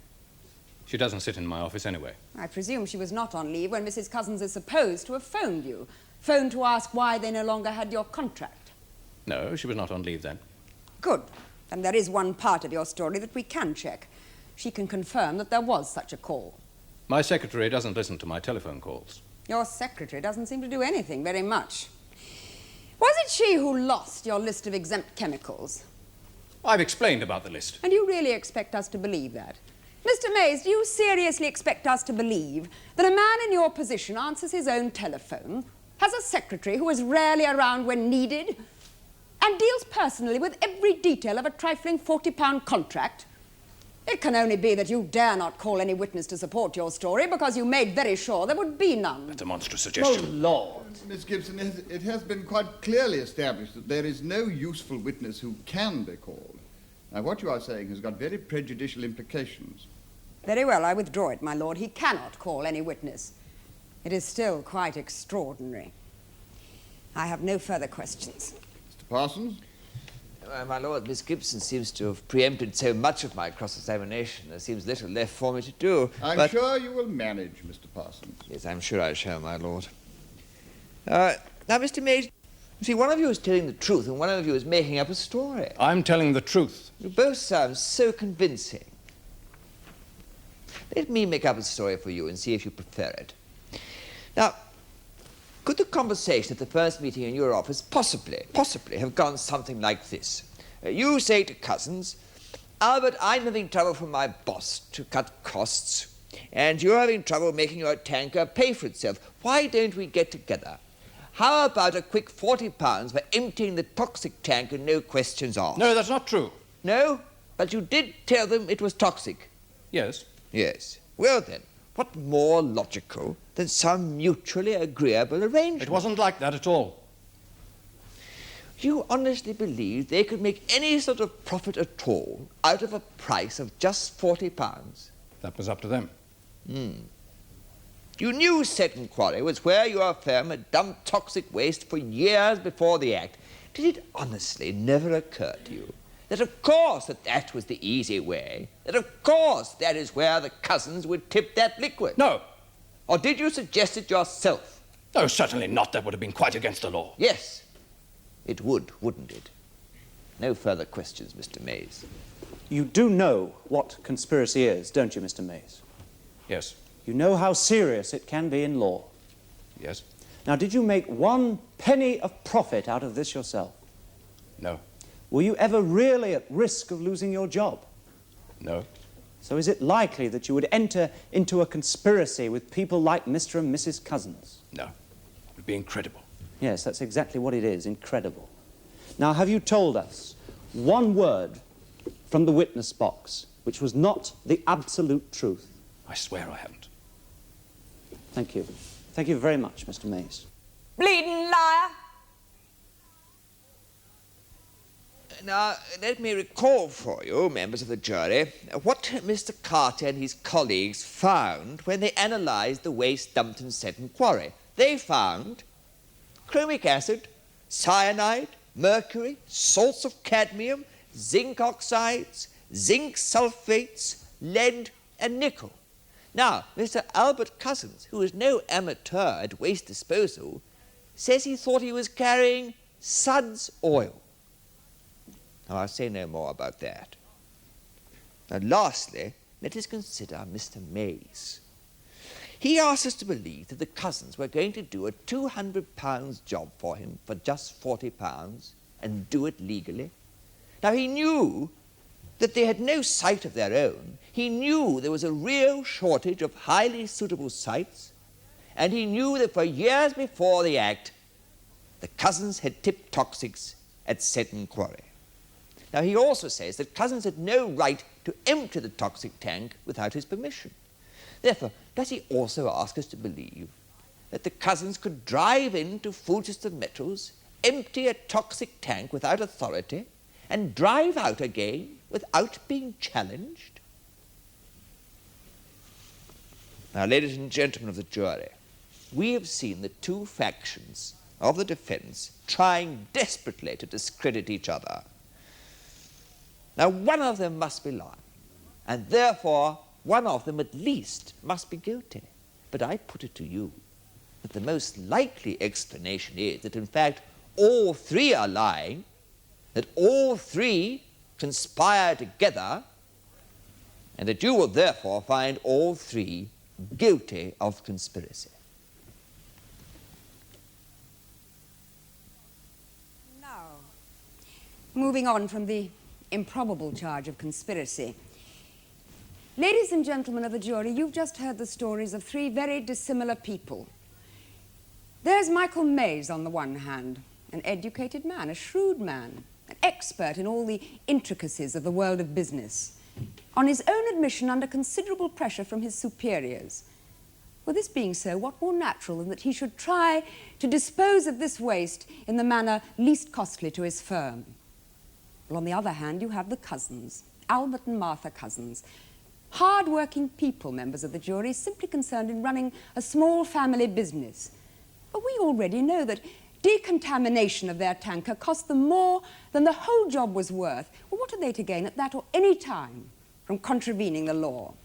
She doesn't sit in my office anyway. I presume she was not on leave when Mrs. Cousins is supposed to have phoned you. Phoned to ask why they no longer had your contract. No, she was not on leave then. Good. And there is one part of your story that we can check. She can confirm that there was such a call. My secretary doesn't listen to my telephone calls. Your secretary doesn't seem to do anything very much. Was it she who lost your list of exempt chemicals? I've explained about the list. And you really expect us to believe that? Mr. Mays, do you seriously expect us to believe that a man in your position answers his own telephone, has a secretary who is rarely around when needed, and deals personally with every detail of a trifling £40 contract? It can only be that you dare not call any witness to support your story because you made very sure there would be none. That's a monstrous suggestion. Oh, Lord. Miss Gibson, it has been quite clearly established that there is no useful witness who can be called. Now, what you are saying has got very prejudicial implications. Very well, I withdraw it, my lord. He cannot call any witness. It is still quite extraordinary. I have no further questions. Mr. Parsons? My lord, Miss Gibson seems to have preempted so much of my cross-examination. There seems little left for me to do. I'm sure you will manage, Mr. Parsons. Yes, I'm sure I shall, my lord. Now, Mr. Mays, you see, one of you is telling the truth and one of you is making up a story. I'm telling the truth. You both sound so convincing. Let me make up a story for you and see if you prefer it. Now, could the conversation at the first meeting in your office possibly have gone something like this? You say to Cousins, Albert, I'm having trouble from my boss to cut costs, and you're having trouble making your tanker pay for itself. Why don't we get together? How about a quick £40 for emptying the toxic tank and no questions asked? No, that's not true. No? But you did tell them it was toxic. Yes. Yes. Well then, what more logical than some mutually agreeable arrangement? It wasn't like that at all. You honestly believe they could make any sort of profit at all out of a price of just £40? That was up to them. You knew Seton Quarry was where your firm had dumped toxic waste for years before the act. Did it honestly never occur to you that of course that was the easy way, that of course that is where the Cousins would tip that liquid? No. Or did you suggest it yourself? No, certainly not. That would have been quite against the law. Yes. It would, wouldn't it? No further questions, Mr. Mays. You do know what conspiracy is, don't you, Mr. Mays? Yes. You know how serious it can be in law. Yes. Now, did you make 1 penny of profit out of this yourself? No. Were you ever really at risk of losing your job? No. So is it likely that you would enter into a conspiracy with people like Mr. and Mrs. Cousins? No. It would be incredible. Yes, that's exactly what it is, incredible. Now, have you told us 1 word from the witness box which was not the absolute truth? I swear I haven't. Thank you. Thank you very much, Mr. Mays. Bleeding liar! Now, let me recall for you, members of the jury, what Mr. Carter and his colleagues found when they analysed the waste dumped in Seton Quarry. They found chromic acid, cyanide, mercury, salts of cadmium, zinc oxides, zinc sulfates, lead and nickel. Now, Mr. Albert Cousins, who is no amateur at waste disposal, says he thought he was carrying suds oil. Now, I'll say no more about that. Now, lastly, let us consider Mr. Mays. He asked us to believe that the Cousins were going to do a £200 job for him for just £40 and do it legally. Now, he knew that they had no site of their own. He knew there was a real shortage of highly suitable sites, and he knew that for years before the act, the Cousins had tipped toxics at Seton Quarry. Now, he also says that Cousins had no right to empty the toxic tank without his permission. Therefore, does he also ask us to believe that the Cousins could drive into Fulchester Metals, empty a toxic tank without authority, and drive out again without being challenged? Now, ladies and gentlemen of the jury, we have seen the 2 factions of the defence trying desperately to discredit each other. Now, one of them must be lying, and therefore one of them at least must be guilty. But I put it to you that the most likely explanation is that, in fact, all 3 are lying, that all 3 conspire together, and that you will therefore find all 3 guilty of conspiracy. Now, moving on from the improbable charge of conspiracy. Ladies and gentlemen of the jury, you've just heard the stories of 3 very dissimilar people. There's Michael Mays on the one hand, an educated man, a shrewd man, an expert in all the intricacies of the world of business, on his own admission under considerable pressure from his superiors. Well, this being so, what more natural than that he should try to dispose of this waste in the manner least costly to his firm? Well, on the other hand, you have the Cousins, Albert and Martha Cousins, hard-working people, members of the jury, simply concerned in running a small family business. But we already know that decontamination of their tanker cost them more than the whole job was worth. Well, what are they to gain at that or any time from contravening the law?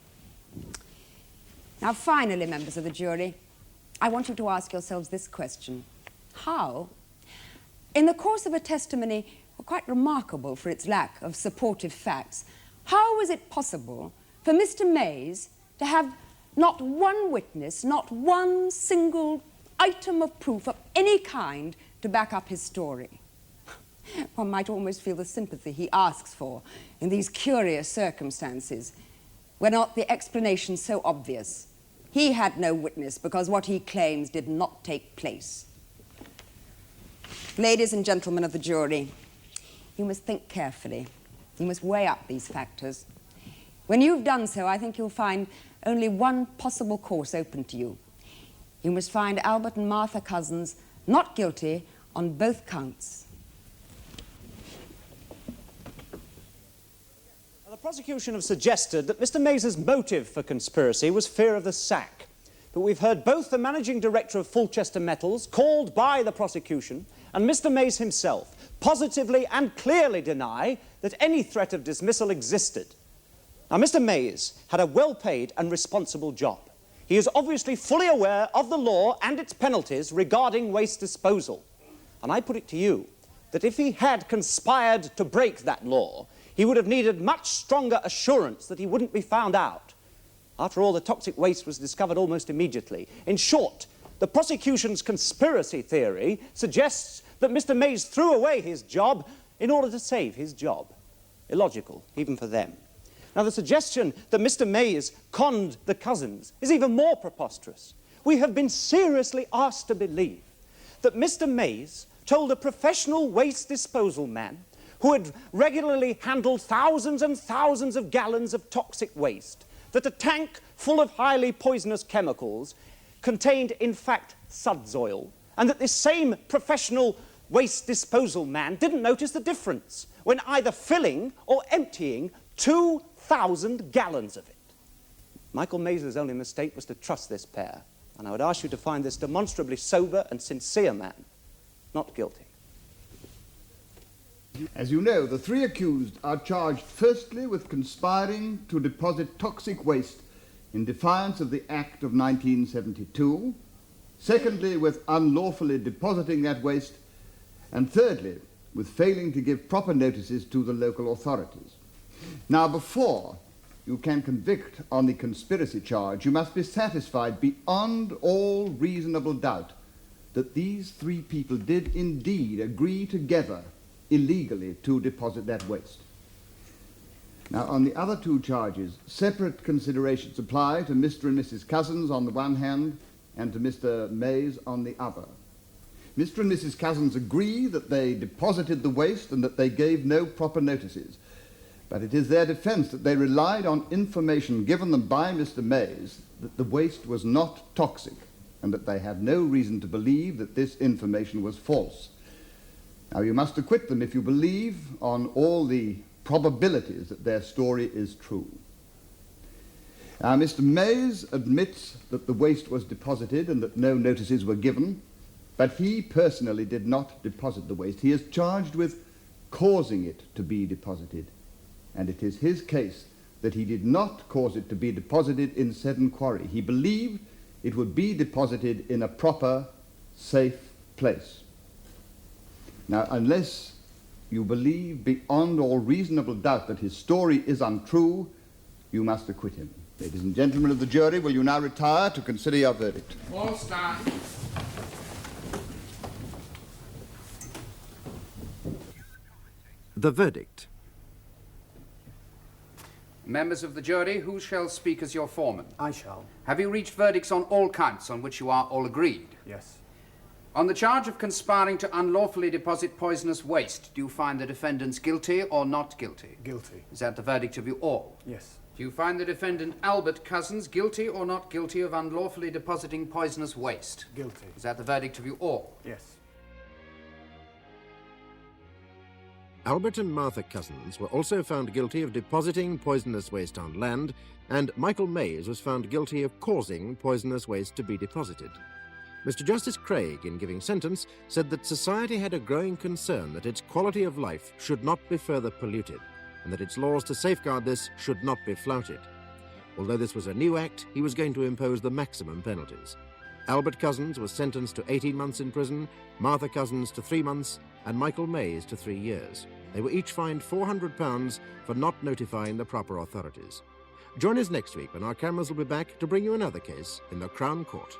Now, finally, members of the jury, I want you to ask yourselves this question. How, in the course of a testimony quite remarkable for its lack of supportive facts, how was it possible for Mr. Mays to have not one witness, not one single item of proof of any kind to back up his story? One might almost feel the sympathy he asks for in these curious circumstances, were not the explanation so obvious. He had no witness because what he claims did not take place. Ladies and gentlemen of the jury, you must think carefully. You must weigh up these factors. When you've done so, I think you'll find only one possible course open to you. You must find Albert and Martha Cousins not guilty on both counts. The prosecution have suggested that Mr. Mays's motive for conspiracy was fear of the sack. But we've heard both the managing director of Fulchester Metals, called by the prosecution, and Mr. Mays himself positively and clearly deny that any threat of dismissal existed. Now, Mr. Mays had a well-paid and responsible job. He is obviously fully aware of the law and its penalties regarding waste disposal. And I put it to you that if he had conspired to break that law, he would have needed much stronger assurance that he wouldn't be found out. After all, the toxic waste was discovered almost immediately. In short, the prosecution's conspiracy theory suggests that Mr. Mays threw away his job in order to save his job. Illogical, even for them. Now, the suggestion that Mr. Mays conned the cousins is even more preposterous. We have been seriously asked to believe that Mr. Mays told a professional waste disposal man who had regularly handled thousands and thousands of gallons of toxic waste that a tank full of highly poisonous chemicals contained, in fact, suds oil, and that this same professional waste disposal man didn't notice the difference when either filling or emptying 2,000 gallons of it. Michael Mays' only mistake was to trust this pair, and I would ask you to find this demonstrably sober and sincere man not guilty. As you know, the three accused are charged firstly with conspiring to deposit toxic waste in defiance of the Act of 1972, secondly with unlawfully depositing that waste, and thirdly with failing to give proper notices to the local authorities. Now, before you can convict on the conspiracy charge, you must be satisfied beyond all reasonable doubt that these three people did indeed agree together illegally to deposit that waste. Now, on the other two charges, separate considerations apply to Mr. and Mrs. Cousins on the one hand and to Mr. Mays on the other. Mr. and Mrs. Cousins agree that they deposited the waste and that they gave no proper notices, but it is their defense that they relied on information given them by Mr. Mays that the waste was not toxic and that they had no reason to believe that this information was false. Now, you must acquit them if you believe on all the probabilities that their story is true. Now, Mr. Mays admits that the waste was deposited and that no notices were given, but he personally did not deposit the waste. He is charged with causing it to be deposited, and it is his case that he did not cause it to be deposited in Seddon Quarry. He believed it would be deposited in a proper, safe place. Now, unless you believe beyond all reasonable doubt that his story is untrue, you must acquit him. Ladies and gentlemen of the jury, will you now retire to consider your verdict? All stand. The verdict. Members of the jury, who shall speak as your foreman? I shall. Have you reached verdicts on all counts on which you are all agreed? Yes. On the charge of conspiring to unlawfully deposit poisonous waste, do you find the defendants guilty or not guilty? Guilty. Is that the verdict of you all? Yes. Do you find the defendant Albert Cousins guilty or not guilty of unlawfully depositing poisonous waste? Guilty. Is that the verdict of you all? Yes. Albert and Martha Cousins were also found guilty of depositing poisonous waste on land, and Michael Mays was found guilty of causing poisonous waste to be deposited. Mr. Justice Craig, in giving sentence, said that society had a growing concern that its quality of life should not be further polluted, and that its laws to safeguard this should not be flouted. Although this was a new act, he was going to impose the maximum penalties. Albert Cousins was sentenced to 18 months in prison, Martha Cousins to 3 months, and Michael Mays to 3 years. They were each fined £400 for not notifying the proper authorities. Join us next week when our cameras will be back to bring you another case in the Crown Court.